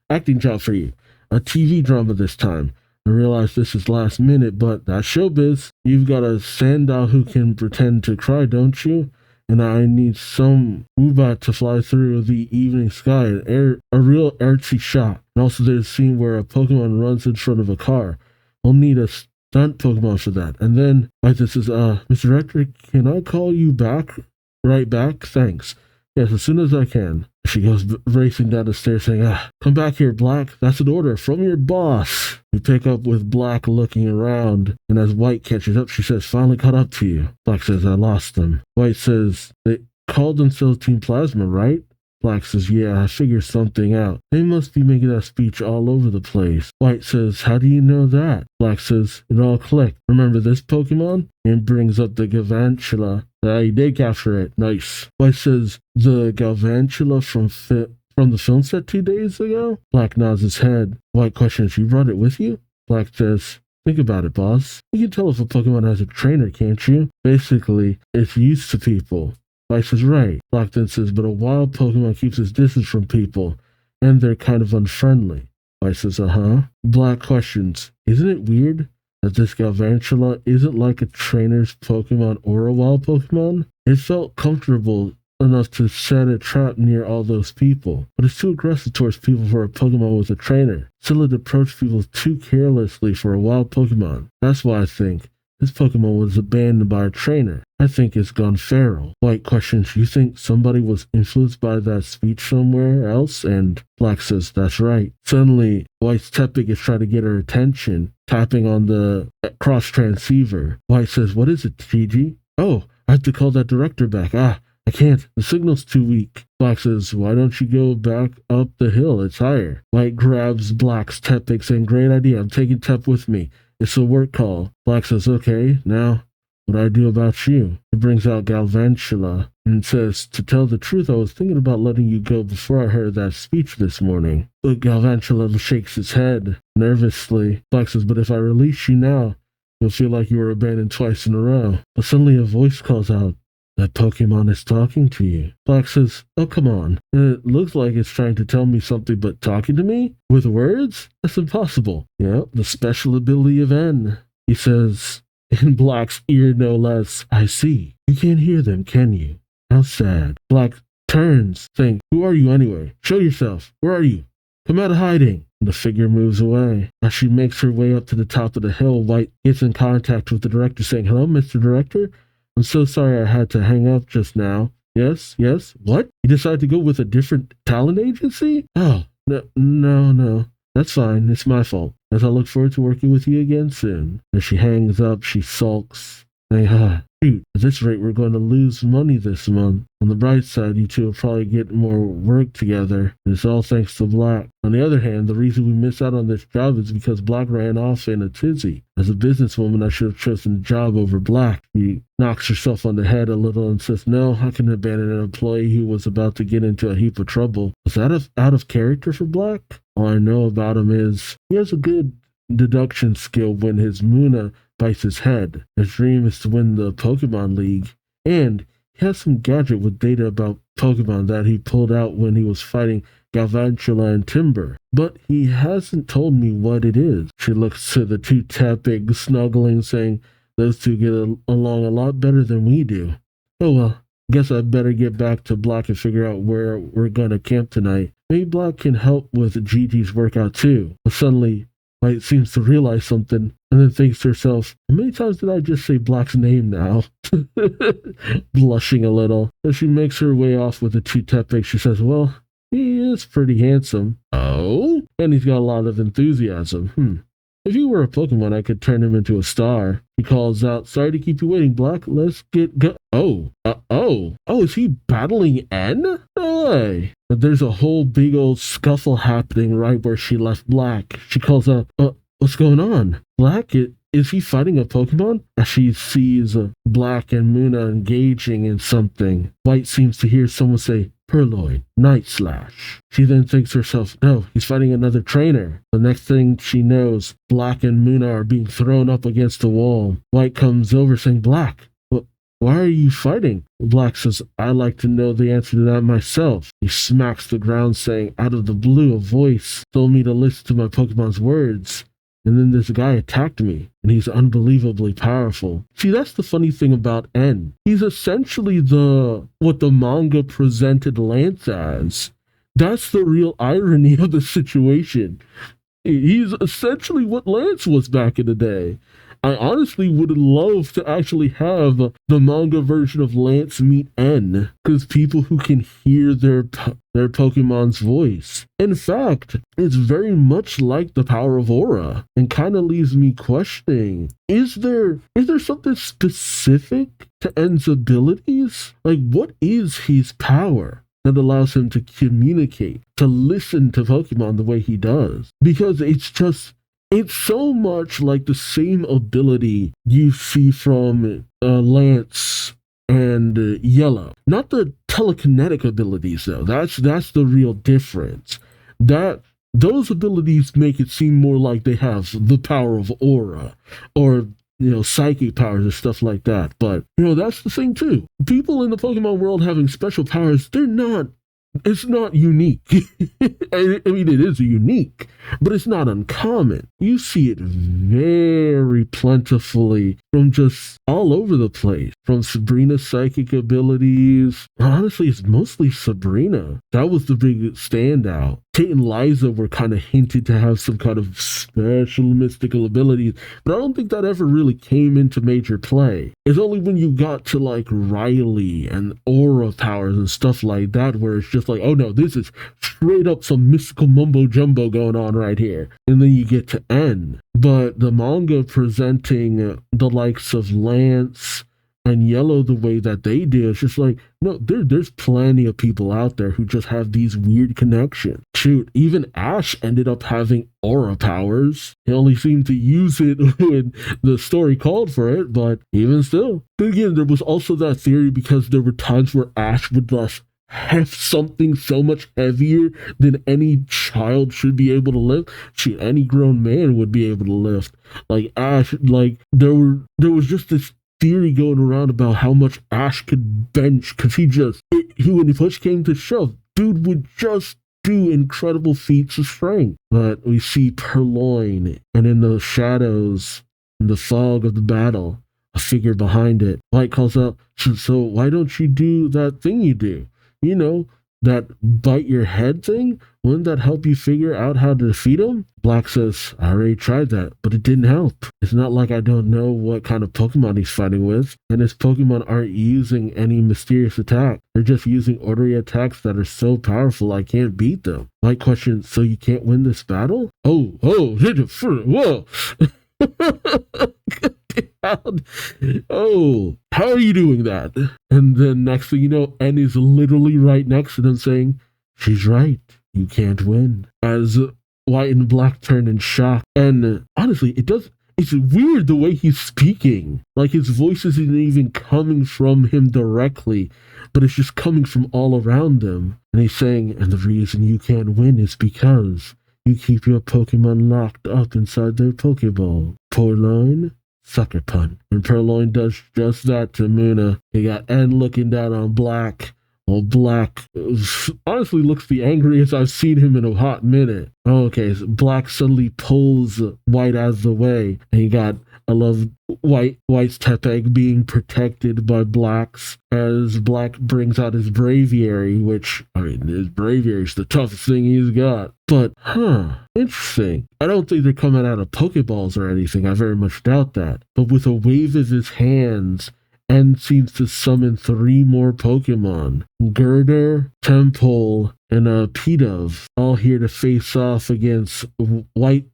acting job for you. A TV drama this time. I realize this is last minute, but that's showbiz. You've got a Sandile who can pretend to cry, don't you? And I need some Woobat to fly through the evening sky, a real artsy shot. And also there's a scene where a Pokemon runs in front of a car. We'll need a stunt Pokemon for that. And then, this is, Mr. Director, can I call you back? Right back? Thanks. Yes, as soon as I can. She goes racing down the stairs saying, come back here, Black. That's an order from your boss. We pick up with Black looking around, and as White catches up, she says, finally caught up to you. Black says, I lost them. White says, they called themselves Team Plasma, right? Black says, yeah, I figured something out. They must be making that speech all over the place. White says, how do you know that? Black says, it all clicked. Remember this Pokemon? And brings up the Galvantula. You did capture it. Nice. White says, the Galvantula from the film set 2 days ago? Black nods his head. White questions, you brought it with you? Black says, think about it, boss. You can tell if a Pokemon has a trainer, can't you? Basically, it's used to people. White says, right. Black then says, but a wild Pokemon keeps its distance from people, and they're kind of unfriendly. White says, Black questions, isn't it weird that this Galvantula isn't like a trainer's Pokemon or a wild Pokemon? It felt comfortable enough to set a trap near all those people, but it's too aggressive towards people for a Pokemon with a trainer. Still, it approached people too carelessly for a wild Pokemon. That's why I think This Pokemon was abandoned by a trainer. I think it's gone feral. White questions, you think somebody was influenced by that speech somewhere else? And Black says, that's right. Suddenly, White's Tepig is trying to get her attention, tapping on the cross transceiver. White says, what is it, Gigi? Oh, I have to call that director back. I can't. The signal's too weak. Black says, why don't you go back up the hill? It's higher. White grabs Black's Tepig, saying, great idea. I'm taking Tep with me. It's a work call. Black says, okay, now what do I do about you? He brings out Galvantula and says, to tell the truth, I was thinking about letting you go before I heard that speech this morning. But Galvantula shakes his head nervously. Black says, but if I release you now, you'll feel like you were abandoned twice in a row. But suddenly a voice calls out, that Pokemon is talking to you. Black says, oh, come on. It looks like it's trying to tell me something, but talking to me? With words? That's impossible. Yeah, the special ability of N. He says, in Black's ear no less, I see. You can't hear them, can you? How sad. Black turns, saying, who are you anyway? Show yourself. Where are you? Come out of hiding. The figure moves away. As she makes her way up to the top of the hill, White gets in contact with the director, saying, hello, Mr. Director? I'm so sorry I had to hang up just now. Yes? What? You decided to go with a different talent agency? Oh, no. That's fine. It's my fault. As I look forward to working with you again soon. As she hangs up, she sulks. Saying, shoot, at this rate we're going to lose money this month. On the bright side, you two will probably get more work together. And it's all thanks to Black. On the other hand, the reason we miss out on this job is because Black ran off in a tizzy. As a businesswoman, I should have chosen the job over Black. She knocks herself on the head a little and says, no, I can abandon an employee who was about to get into a heap of trouble. Was that out of character for Black? All I know about him is he has a good deduction skill when his Muna bites his head. His dream is to win the Pokemon League, and he has some gadget with data about Pokemon that he pulled out when he was fighting Galvantula and Timber, but he hasn't told me what it is. She looks to the two Tepig snuggling, saying those two get along a lot better than we do. Oh well, guess I better get back to Black and figure out where we're gonna camp tonight. Maybe Black can help with Gigi's workout too. But suddenly, White seems to realize something and then thinks to herself, how many times did I just say Black's name now? Blushing a little. As she makes her way off with the two Tepig, she says, well, he is pretty handsome. Oh? And he's got a lot of enthusiasm. If you were a Pokemon, I could turn him into a star. He calls out, sorry to keep you waiting, Black. Let's get go. Oh, is he battling N? No way. But there's a whole big old scuffle happening right where she left Black. She calls out, what's going on? Black, is he fighting a Pokemon? As she sees Black and Muna engaging in something, White seems to hear someone say, Purloin, Night Slash. She then thinks to herself, no, he's fighting another trainer. The next thing she knows, Black and Muna are being thrown up against the wall. White comes over saying, Black, why are you fighting? Black says, I like to know the answer to that myself. He smacks the ground saying, out of the blue, a voice told me to listen to my Pokemon's words. And then this guy attacked me, and he's unbelievably powerful. See, that's the funny thing about N. He's essentially what the manga presented Lance as. That's the real irony of the situation. He's essentially what Lance was back in the day. I honestly would love to actually have the manga version of Lance meet N, because people who can hear their Pokemon's voice. In fact, it's very much like the power of aura, and kind of leaves me questioning, is there something specific to N's abilities? Like, what is his power that allows him to communicate, to listen to Pokemon the way he does? Because it's so much like the same ability you see from Lance and Yellow. Not the telekinetic abilities, though. That's the real difference. Those abilities make it seem more like they have the power of aura or psychic powers and stuff like that. But that's the thing too. People in the Pokemon world having special powers, it's not unique. I mean, it is unique, but it's not uncommon. You see it very plentifully from just all over the place. From Sabrina's psychic abilities. Honestly, it's mostly Sabrina. That was the big standout. Kate and Liza were kind of hinted to have some kind of special mystical abilities, but I don't think that ever really came into major play. It's only when you got to like Riley and aura powers and stuff like that where it's just like, oh no, this is straight up some mystical mumbo jumbo going on right here. And then you get to N. But the manga presenting the likes of Lance and Yellow the way that they do, it's just like, no, there's plenty of people out there who just have these weird connections. Shoot, even Ash ended up having aura powers. He only seemed to use it when the story called for it, but even still. But again, there was also that theory because there were times where Ash would just have something so much heavier than any child should be able to lift. Shoot, any grown man would be able to lift. Like Ash, like there was just this theory going around about how much Ash could bench because he when push came to shove, dude would just do incredible feats of strength. But we see Purloin, and in the shadows, in the fog of the battle, a figure behind it. Light calls out, so why don't you do that thing you do? You know, that bite your head thing? Wouldn't that help you figure out how to defeat him? Black says, I already tried that, but it didn't help. It's not like I don't know what kind of Pokemon he's fighting with, and his Pokemon aren't using any mysterious attack. They're just using ordinary attacks that are so powerful I can't beat them. Light questions, so you can't win this battle? Oh, whoa. Oh, how are you doing that? And then next thing you know, N is literally right next to them saying, she's right, you can't win. As White and Black turn in shock. And honestly, it's weird the way he's speaking. Like his voice isn't even coming from him directly, but it's just coming from all around him. And he's saying, and the reason you can't win is because you keep your Pokemon locked up inside their Pokeball. Purloin? Sucker pun. And Purloin does just that to Muna. You got N looking down on Black. Well, Black honestly looks the angriest I've seen him in a hot minute. Okay, so Black suddenly pulls White out of the way. And you got, I love White's Tepeg being protected by Black's as Black brings out his Braviary, which, I mean, his Braviary is the toughest thing he's got. But, interesting. I don't think they're coming out of Pokeballs or anything. I very much doubt that. But with a wave of his hands, N seems to summon 3 more Pokemon. Girder, Temple, and Pidove, all here to face off against Black's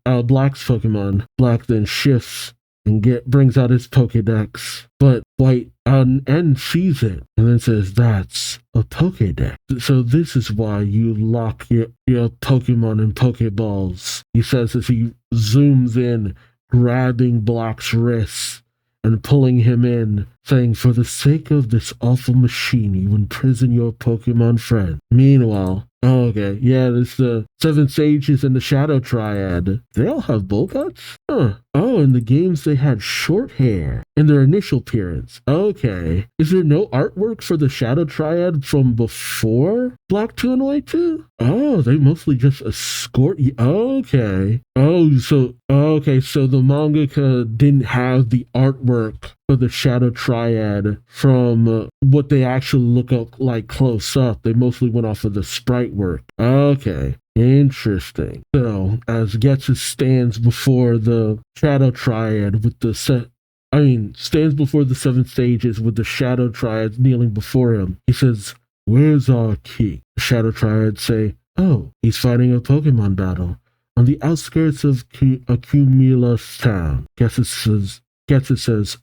Pokemon. Black then shifts and brings out his Pokedex. But White N sees it and then says, that's a Pokedex. So this is why you lock your Pokemon in Pokeballs. He says as he zooms in, grabbing Black's wrists and pulling him in, saying, for the sake of this awful machine, you imprison your Pokemon friend. Meanwhile, okay, yeah, there's the 7 Sages and the Shadow Triad. They all have bowl cuts? Huh. Oh, in the games they had short hair in their initial appearance. Okay. Is there no artwork for the Shadow Triad from before Black 2 and White 2? Oh, they mostly just escort you. Okay. So the mangaka didn't have the artwork for the Shadow Triad from what they actually look up like close up. They mostly went off of the sprite work. Okay. Interesting. So, as Getsu stands before the Shadow Triad with stands before the 7 Sages with the Shadow Triads kneeling before him, he says, where's our king? The Shadow Triads say, oh, he's fighting a Pokemon battle on the outskirts of Cumulus town. Getsu says,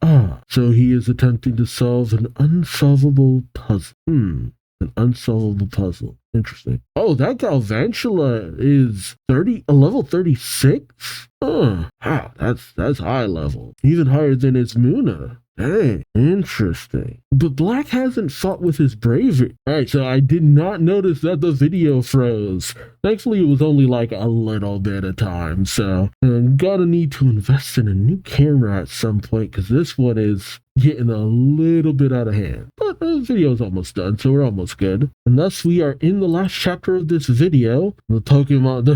so he is attempting to solve an unsolvable puzzle. An unsolvable puzzle. Interesting. Oh, that Galvantula is level 36? Wow, that's high level. Even higher than its Muna. Dang, interesting. But Black hasn't fought with his bravery. Alright, so I did not notice that the video froze. Thankfully, it was only like a little bit of time, so I'm gonna need to invest in a new camera at some point, because this one is getting a little bit out of hand. But the video is almost done, so we're almost good. And thus, we are in the last chapter of this video. The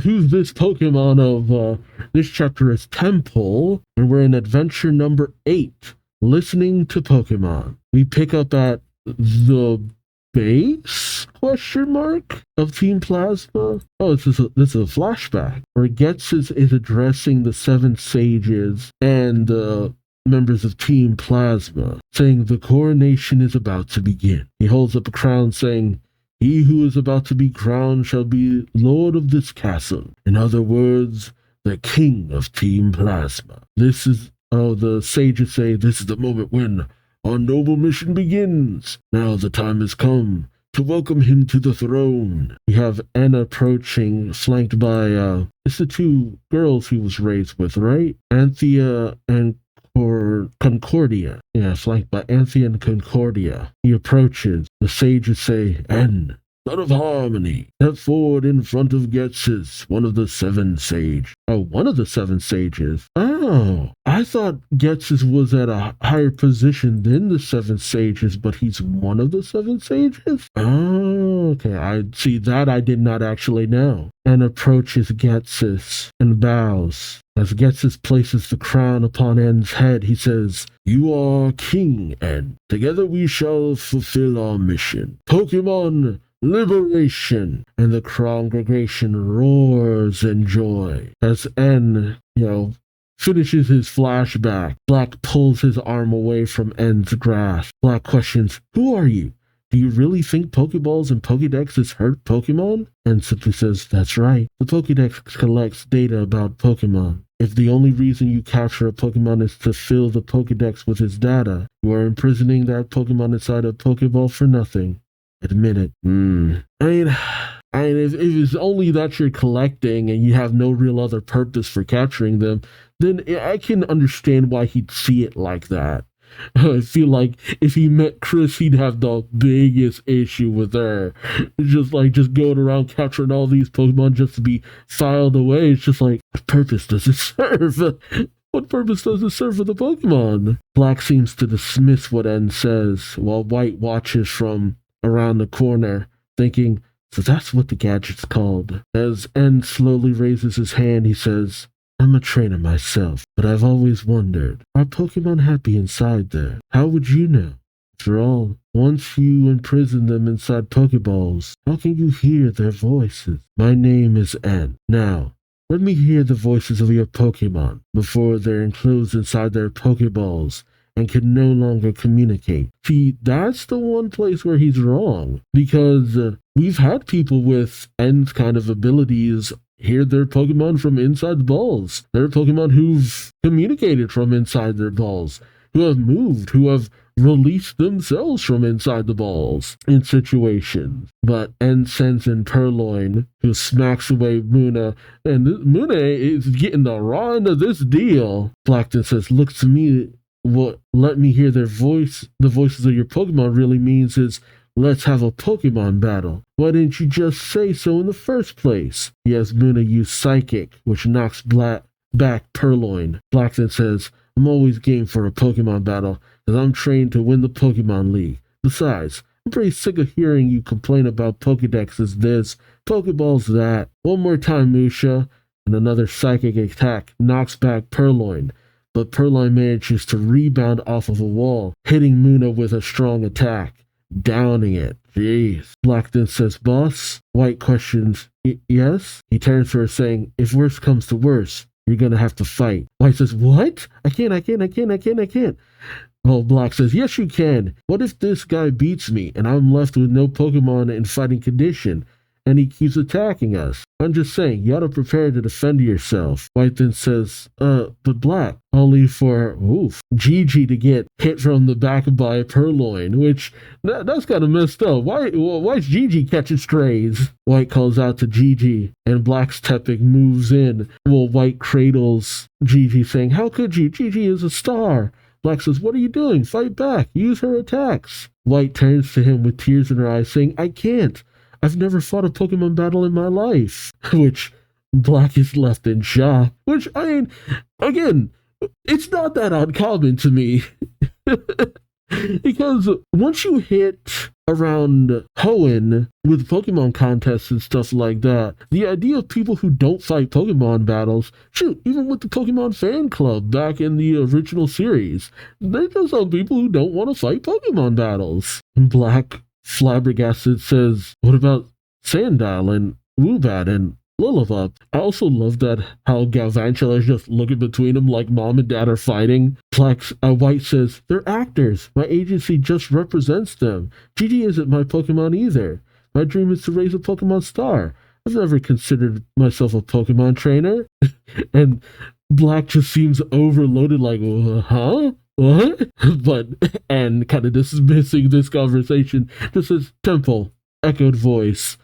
Who's This Pokemon of this chapter is Temple, and we're in adventure number 8. listening to Pokemon. We pick up at the base question mark of Team Plasma. Oh, this is a flashback where Ghetsis is addressing the 7 sages and members of Team Plasma, saying the coronation is about to begin. He holds up a crown saying, "He who is about to be crowned shall be lord of this castle." In other words, the king of Team Plasma. This is, the sages say, this is the moment when our noble mission begins. Now the time has come to welcome him to the throne. We have Anna approaching, flanked by, it's the 2 girls he was raised with, right? Anthea and Concordia. Yeah, flanked by Anthea and Concordia. He approaches. The sages say, "En, son of harmony, step forward in front of Ghetsis, one of the 7 sages." Oh, one of the 7 sages. Oh, I thought Ghetsis was at a higher position than the 7 sages, but he's one of the 7 sages? Oh, okay. I see that I did not actually know. And approaches Ghetsis and bows. As Ghetsis places the crown upon En's head, he says, "You are King En. Together we shall fulfill our mission. Pokemon liberation!" And the congregation roars in joy. As En, finishes his flashback, Black pulls his arm away from En's grasp. Black questions, "Who are you? Do you really think Pokeballs and Pokédexes hurt Pokemon?" En simply says, "That's right. The Pokédex collects data about Pokemon. If the only reason you capture a Pokemon is to fill the Pokédex with its data, you are imprisoning that Pokemon inside a Pokeball for nothing. Admit it." I mean, if it's only that you're collecting and you have no real other purpose for capturing them, then I can understand why he'd see it like that. I feel like if he met Chris, he'd have the biggest issue with her. Just going around capturing all these Pokemon just to be filed away. It's just like, what purpose does it serve? What purpose does it serve for the Pokemon? Black seems to dismiss what En says, while White watches from around the corner, thinking, so that's what the gadget's called. As En slowly raises his hand, he says, "I'm a trainer myself, but I've always wondered, are Pokemon happy inside there? How would you know? After all, once you imprison them inside Pokeballs, how can you hear their voices? My name is En. Now, let me hear the voices of your Pokemon before they're enclosed inside their Pokeballs and can no longer communicate." See, that's the one place where he's wrong, because we've had people with En's kind of abilities hear their Pokemon from inside the balls. There are Pokemon who've communicated from inside their balls, who have moved, who have released themselves from inside the balls in situations. But En sends in Purloin, who smacks away Muna, and Muna is getting the raw end of this deal. Blackton says, "Look to me, what let me hear their voice, the voices of your Pokemon really means is, let's have a Pokemon battle. Why didn't you just say so in the first place?" He has Muna use Psychic, which knocks back Purloin. Blackton says, "I'm always game for a Pokemon battle, because I'm trained to win the Pokemon League. Besides, I'm pretty sick of hearing you complain about Pokédexes this, Pokeballs that. One more time, Musha." And another Psychic attack knocks back Purloin, but Purloin manages to rebound off of a wall, hitting Muna with a strong attack, downing it. Jeez. Blackton says, "Boss?" White questions, "Yes?" He turns to her saying, "If worse comes to worse, you're gonna have to fight." White says, "What? I can't. Well, Black says, "Yes, you can. What if this guy beats me and I'm left with no Pokemon in fighting condition and he keeps attacking us? I'm just saying, you ought to prepare to defend yourself." White then says, but Black, only for, Gigi to get hit from the back by Purloin, which, that's kind of messed up. Why's Gigi catching strays? White calls out to Gigi, and Black's Tepic moves in, while White cradles Gigi, saying, "How could you? Gigi is a star." Black says, "What are you doing? Fight back. Use her attacks." White turns to him with tears in her eyes, saying, "I can't. I've never fought a Pokemon battle in my life." Which Black is left in shock. Which, I mean, again, it's not that uncommon to me. Because once you hit around Hoenn with Pokemon contests and stuff like that. The idea of people who don't fight Pokemon battles, shoot, even with the Pokemon fan club back in the original series, there's just some people who don't want to fight Pokemon battles. Black, flabbergasted, says, what about Sandile and Woobat and Lillipup? I also love that how Galvantula is just looking between them like mom and dad are fighting. White says, they're actors. My agency just represents them. Gigi isn't my Pokemon either. My dream is to raise a Pokemon star. I've never considered myself a Pokemon trainer. And Black just seems overloaded like, huh? What? And kind of dismissing this conversation, just says, Temple, echoed voice.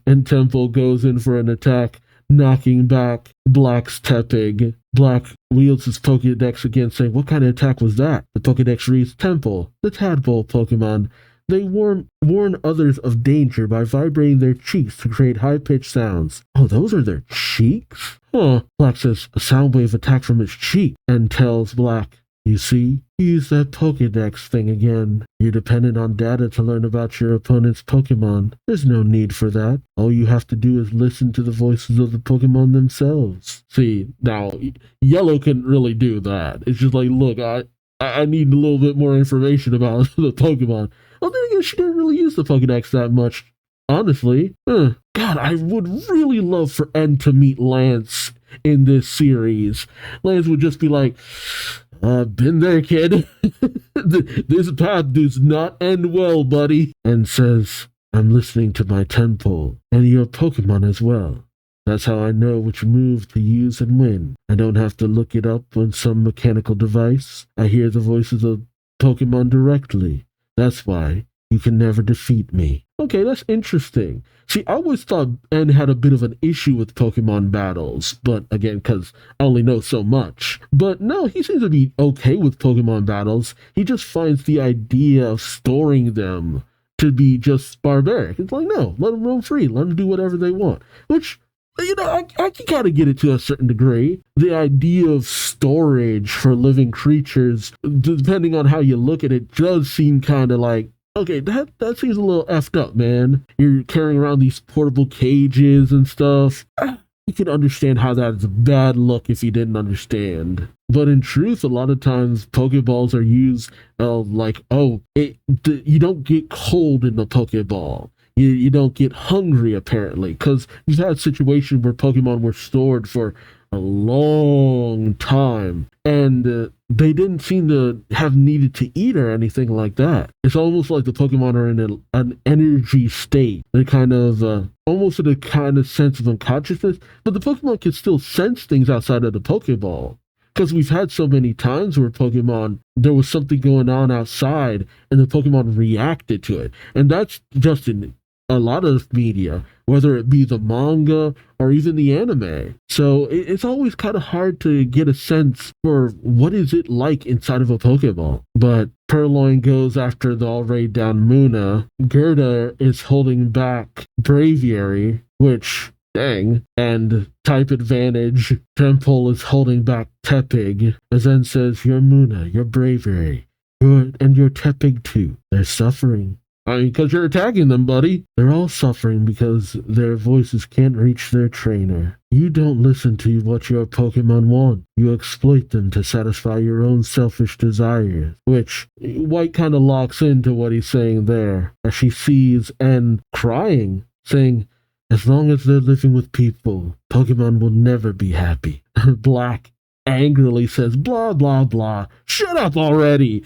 And Temple goes in for an attack, knocking back Black's Tepig. Black wields his Pokédex again, saying, what kind of attack was that? The Pokédex reads, Temple, the tadpole Pokemon. They warn others of danger by vibrating their cheeks to create high-pitched sounds. Oh, those are their cheeks? Huh. Black says, a sound wave attacked from its cheek, and tells Black, you see, you use that Pokédex thing again. You're dependent on data to learn about your opponent's Pokemon. There's no need for that. All you have to do is listen to the voices of the Pokemon themselves. See, now, Yellow can really do that. It's just like, look, I need a little bit more information about the Pokemon. Well, then again, she didn't really use the Pokédex that much, honestly. God, I would really love for N to meet Lance in this series. Lance would just be like, been there, kid. This path does not end well, buddy. And says, I'm listening to my Temple, and your Pokemon as well. That's how I know which move to use and when. I don't have to look it up on some mechanical device. I hear the voices of Pokemon directly. That's why you can never defeat me. Okay, that's interesting. See, I always thought N had a bit of an issue with Pokemon battles, but again, because I only know so much. But no, he seems to be okay with Pokemon battles. He just finds the idea of storing them to be just barbaric. It's like, no, let them roam free. Let them do whatever they want. Which, you know, I can kind of get it to a certain degree. The idea of storage for living creatures, depending on how you look at it, does seem kind of like, okay, that seems a little effed up, man. You're carrying around these portable cages and stuff. You can understand how that is a bad look if you didn't understand. But in truth, a lot of times Pokeballs are used you don't get cold in the Pokeball. You don't get hungry, apparently, because you've had situations where Pokemon were stored for a long time, and they didn't seem to have needed to eat or anything like that. It's almost like the Pokemon are in an energy state. They're kind of almost in a kind of sense of unconsciousness, but the Pokemon can still sense things outside of the Pokeball. Because we've had so many times where there was something going on outside, and the Pokemon reacted to it. And that's just in a lot of media, whether it be the manga or even the anime. So it's always kind of hard to get a sense for what is it like inside of a Pokeball. But Purloin goes after the already down Munna. Gerda is holding back Braviary, which, dang, and type advantage. Temple is holding back Tepig. Zen says, your Munna, your Braviary, and your Tepig too. They're suffering. I mean, because you're attacking them, buddy. They're all suffering because their voices can't reach their trainer. You don't listen to what your Pokemon want. You exploit them to satisfy your own selfish desires. Which, White kind of locks into what he's saying there, as she sees N crying, saying, as long as they're living with people, Pokemon will never be happy. Black angrily says, blah, blah, blah. Shut up already!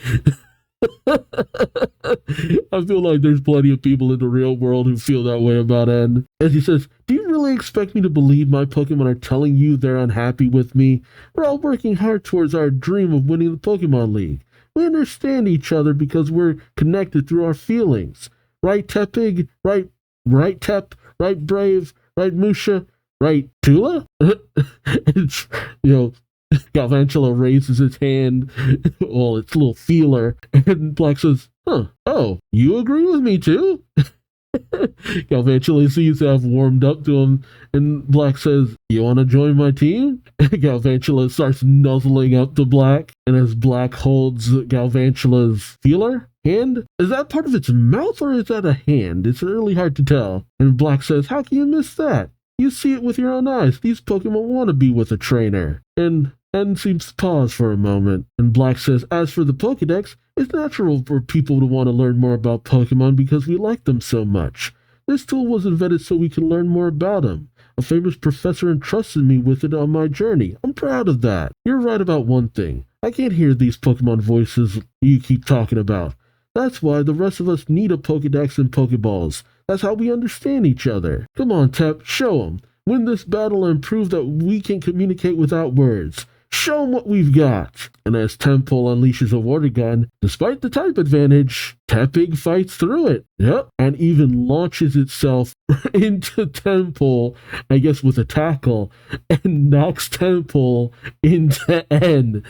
I feel like there's plenty of people in the real world who feel that way about N. As he says, do you really expect me to believe my Pokemon are telling you they're unhappy with me? We're all working hard towards our dream of winning the Pokemon League. We understand each other because we're connected through our feelings. Right, Tepig? Right, Tep? Right, Brave? Right, Musha? Right, Tula? It's, Galvantula raises his hand, well, its little feeler, and Black says, oh, you agree with me too? Galvantula seems to have warmed up to him, and Black says, you want to join my team? Galvantula starts nuzzling up to Black, and as Black holds Galvantula's feeler, hand? Is that part of its mouth or is that a hand? It's really hard to tell. And Black says, how can you miss that? You see it with your own eyes. These Pokemon want to be with a trainer. And N seems to pause for a moment. And Black says, as for the Pokedex, it's natural for people to want to learn more about Pokemon because we like them so much. This tool was invented so we can learn more about them. A famous professor entrusted me with it on my journey. I'm proud of that. You're right about one thing. I can't hear these Pokemon voices you keep talking about. That's why the rest of us need a Pokedex and Pokeballs. That's how we understand each other. Come on, Tep, show 'em. Win this battle and prove that we can communicate without words. Show 'em what we've got. And as Tempole unleashes a water gun, despite the type advantage, Tepig fights through it. Yep. And even launches itself into Tempole, I guess with a tackle, and knocks Tempole into N,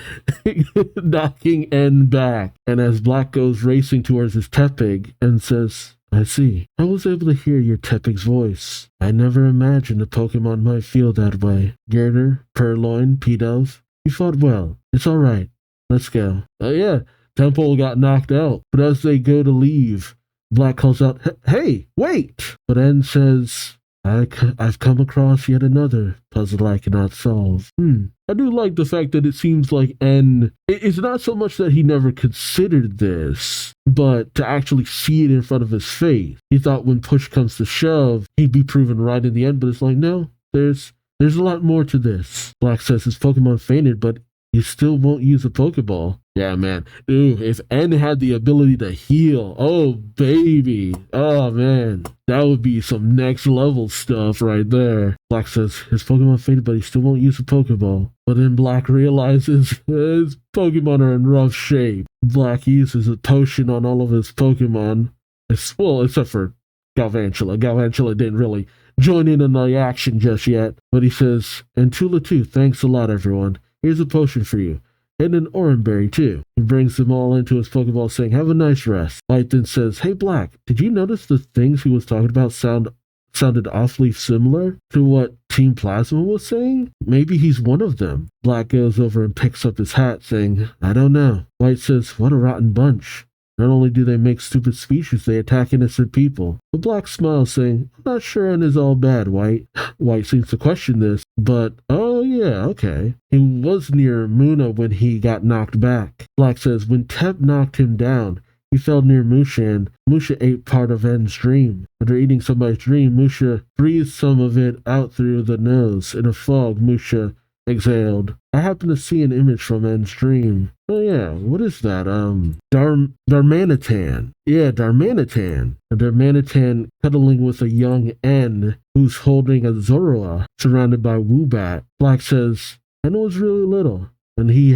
knocking N back. And as Black goes racing towards his Tepig and says, I see. I was able to hear your Tepig's voice. I never imagined a Pokemon might feel that way. Girder, Purloin, Pidove, you fought well. It's all right. Let's go. Oh yeah, Tempole got knocked out. But as they go to leave, Black calls out, hey, wait! But N says, I've come across yet another puzzle I cannot solve. I do like the fact that it seems like N, it's not so much that he never considered this, but to actually see it in front of his face. He thought when push comes to shove, he'd be proven right in the end, but it's like, no, there's a lot more to this. Black says his Pokemon fainted, but he still won't use a Pokeball. Yeah, man. Ooh, if N had the ability to heal, oh, baby. Oh, man. That would be some next level stuff right there. Black says his Pokemon fainted, but he still won't use a Pokeball. But then Black realizes his Pokemon are in rough shape. Black uses a potion on all of his Pokemon. Well, except for Galvantula. Galvantula didn't really join in on the action just yet. But he says, and Tula too, thanks a lot, everyone. Here's a potion for you. And an Oranberry, too. He brings them all into his Pokeball, saying, have a nice rest. White then says, hey, Black, did you notice the things he was talking about sounded awfully similar to what Team Plasma was saying? Maybe he's one of them. Black goes over and picks up his hat, saying, I don't know. White says, what a rotten bunch. Not only do they make stupid speeches, they attack innocent people. But Black smiles, saying, I'm not sure N is all bad, White. White seems to question this, but, oh yeah, okay. He was near Muna when he got knocked back. Black says, when Tep knocked him down, he fell near Musha, and Musha ate part of N's dream. After eating somebody's dream, Musha breathed some of it out through the nose. In a fog, Musha exhaled. I happened to see an image from N's dream. Oh yeah, what is that? Darmanitan. Yeah, Darmanitan. A Darmanitan cuddling with a young N who's holding a Zorua surrounded by Woobat. Black says, N was really little, and he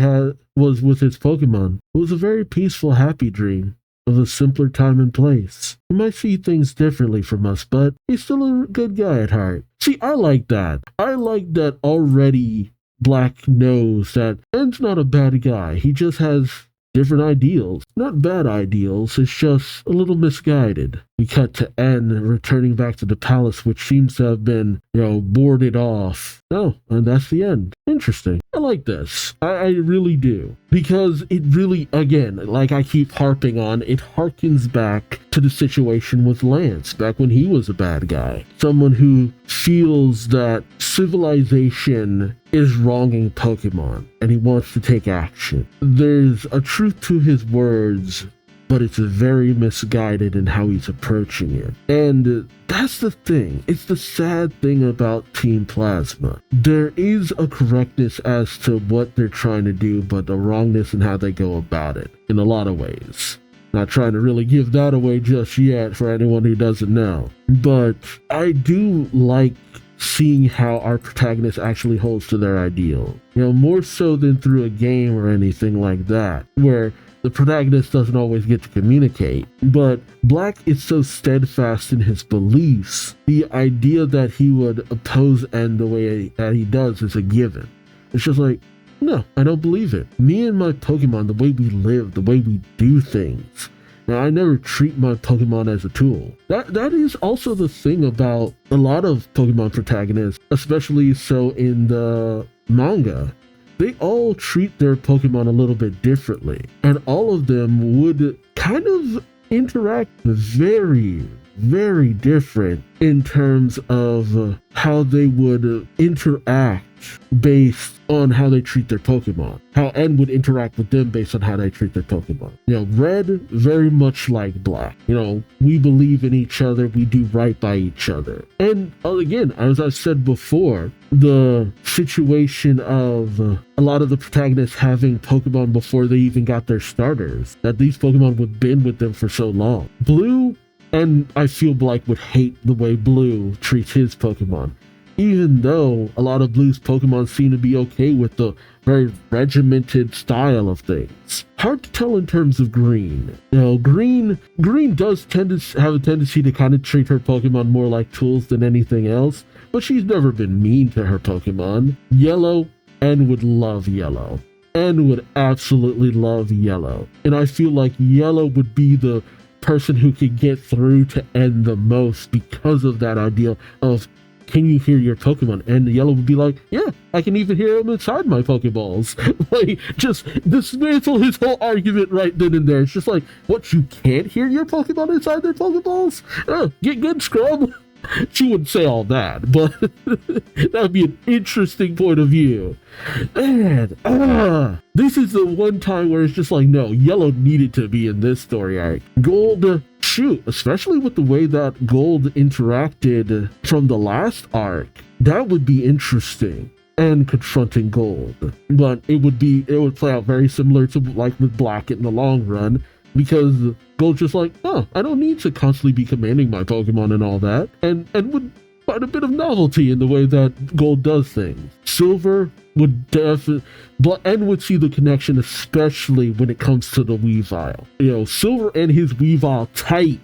was with his Pokemon. It was a very peaceful, happy dream of a simpler time and place. He might see things differently from us, but he's still a good guy at heart. See, I like that. I like that already. Black knows that N's not a bad guy. He just has different ideals. Not bad ideals, it's just a little misguided. We cut to N returning back to the palace, which seems to have been, boarded off. Oh, and that's the end. Interesting. I like this. I really do. Because it really, again, like I keep harping on, it harkens back to the situation with Lance, back when he was a bad guy. Someone who feels that civilization is wronging Pokemon, and he wants to take action. There's a truth to his words, but it's very misguided in how he's approaching it. And that's the thing. It's the sad thing about Team Plasma. There is a correctness as to what they're trying to do, but a wrongness in how they go about it, in a lot of ways. Not trying to really give that away just yet for anyone who doesn't know. But I do like seeing how our protagonist actually holds to their ideal. More so than through a game or anything like that, where the protagonist doesn't always get to communicate. But Black is so steadfast in his beliefs, the idea that he would oppose N the way that he does is a given. It's just like, no, I don't believe it. Me and my Pokemon, the way we live, the way we do things. Now, I never treat my Pokemon as a tool. That is also the thing about a lot of Pokemon protagonists, especially so in the manga, they all treat their Pokemon a little bit differently. And all of them would kind of interact very, very different in terms of how they would interact based on how they treat their Pokemon. How N would interact with them based on how they treat their Pokemon. Red, very much like Black. We believe in each other, we do right by each other. And again, as I said before, the situation of a lot of the protagonists having Pokemon before they even got their starters, that these Pokemon would been with them for so long. Blue, and I feel like would hate the way Blue treats his Pokemon. Even though a lot of Blue's Pokemon seem to be okay with the very regimented style of things. Hard to tell in terms of Green. Green does tend to have a tendency to kind of treat her Pokemon more like tools than anything else, but she's never been mean to her Pokemon. Yellow, N would love Yellow. N would absolutely love Yellow. And I feel like Yellow would be the person who could get through to N the most because of that idea of, can you hear your Pokemon? And Yellow would be like, yeah, I can even hear them inside my Pokeballs. Like, just dismantle his whole argument right then and there. It's just like, what, you can't hear your Pokemon inside their Pokeballs? Get good, scrub. She wouldn't say all that, but that would be an interesting point of view. And this is the one time where it's just like, no, Yellow needed to be in this story arc. Gold, shoot, especially with the way that Gold interacted from the last arc, that would be interesting. And confronting Gold, but it would play out very similar to like with Black in the long run, because Gold's just like, I don't need to constantly be commanding my Pokemon and all that, and would find a bit of novelty in the way that Gold does things. Silver would definitely, and would see the connection, especially when it comes to the Weavile. Silver and his Weavile tight.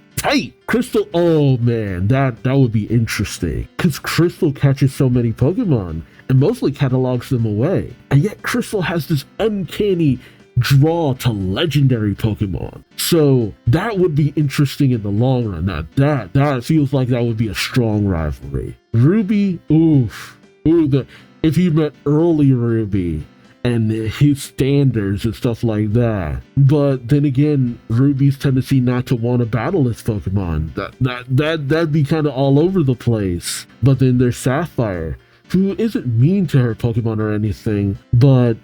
Crystal, oh man, that would be interesting, because Crystal catches so many Pokemon and mostly catalogs them away, and yet Crystal has this uncanny draw to legendary Pokemon. So that would be interesting in the long run. Now that feels like that would be a strong rivalry. Ruby, if you met early Ruby and his standards and stuff like that. But then again, Ruby's tendency not to want to battle his Pokemon, that'd be kind of all over the place. But then there's Sapphire, who isn't mean to her Pokemon or anything, but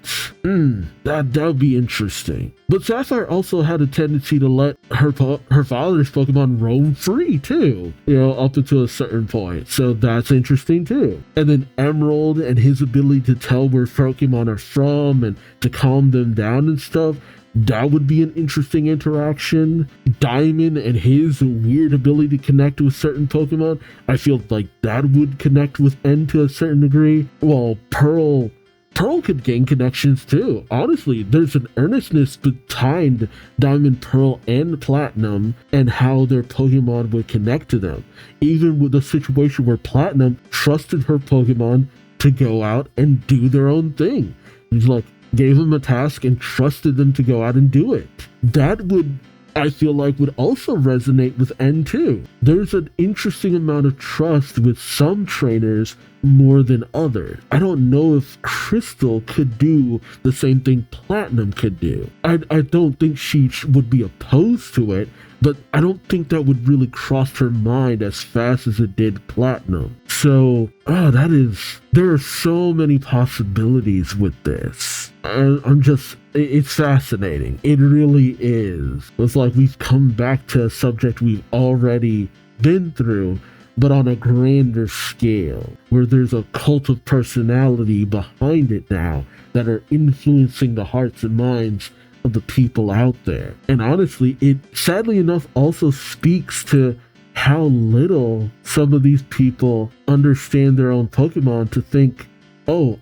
that would be interesting. But Sapphire also had a tendency to let her father's Pokemon roam free too, up until a certain point. So that's interesting too. And then Emerald and his ability to tell where Pokemon are from and to calm them down and stuff, that would be an interesting interaction. Diamond and his weird ability to connect with certain Pokemon, I feel like that would connect with N to a certain degree. Well, Pearl could gain connections too. Honestly, there's an earnestness behind Diamond, Pearl, and Platinum and how their Pokemon would connect to them. Even with a situation where Platinum trusted her Pokemon to go out and do their own thing. He's like, gave them a task and trusted them to go out and do it. That would, I feel like, would also resonate with N2. There's an interesting amount of trust with some trainers more than others. I don't know if Crystal could do the same thing Platinum could do. I don't think she would be opposed to it, but I don't think that would really cross her mind as fast as it did Platinum. So, there are so many possibilities with this. It's fascinating. It really is. It's like we've come back to a subject we've already been through, but on a grander scale, where there's a cult of personality behind it now that are influencing the hearts and minds of the people out there. And honestly, it sadly enough also speaks to how little some of these people understand their own Pokemon to think,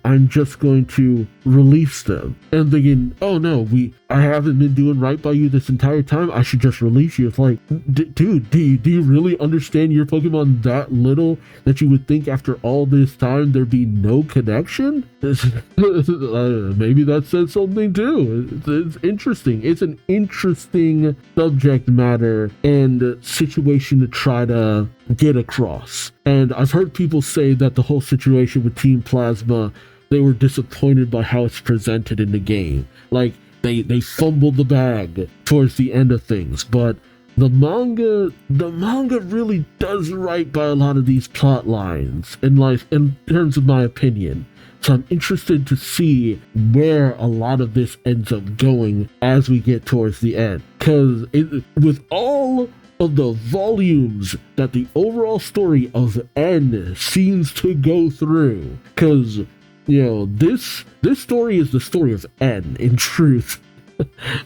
I'm just going to release them. And thinking, no, I haven't been doing right by you this entire time, I should just release you. It's like, dude, do you really understand your Pokemon that little that you would think after all this time there'd be no connection? Maybe that says something too. It's interesting. It's an interesting subject matter and situation to try to get across. And I've heard people say that the whole situation with Team Plasma they were disappointed by how it's presented in the game. Like, they fumbled the bag towards the end of things, but the manga really does right by a lot of these plot lines in terms of my opinion. So I'm interested to see where a lot of this ends up going as we get towards the end. Because with all of the volumes that the overall story of N seems to go through, because, this story is the story of N in truth.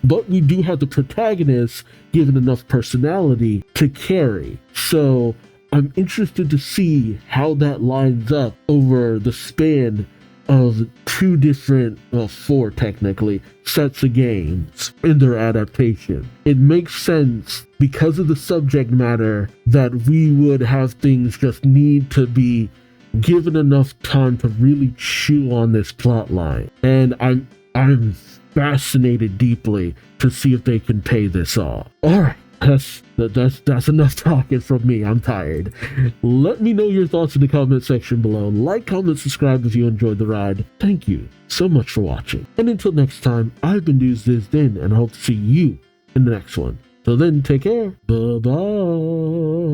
But we do have the protagonist given enough personality to carry. So I'm interested to see how that lines up over the span of 2 different, well, 4 technically, sets of games in their adaptation. It makes sense because of the subject matter that we would have things just need to be given enough time to really chew on this plot line. And I'm fascinated deeply to see if they can pay this off. Alright. That's enough talking from me. I'm tired. Let me know your thoughts in the comment section below. Like, comment, subscribe if you enjoyed the ride. Thank you so much for watching. And until next time, I've been Duuz-Diz-Din, and I hope to see you in the next one. Till then, take care. Bye-bye.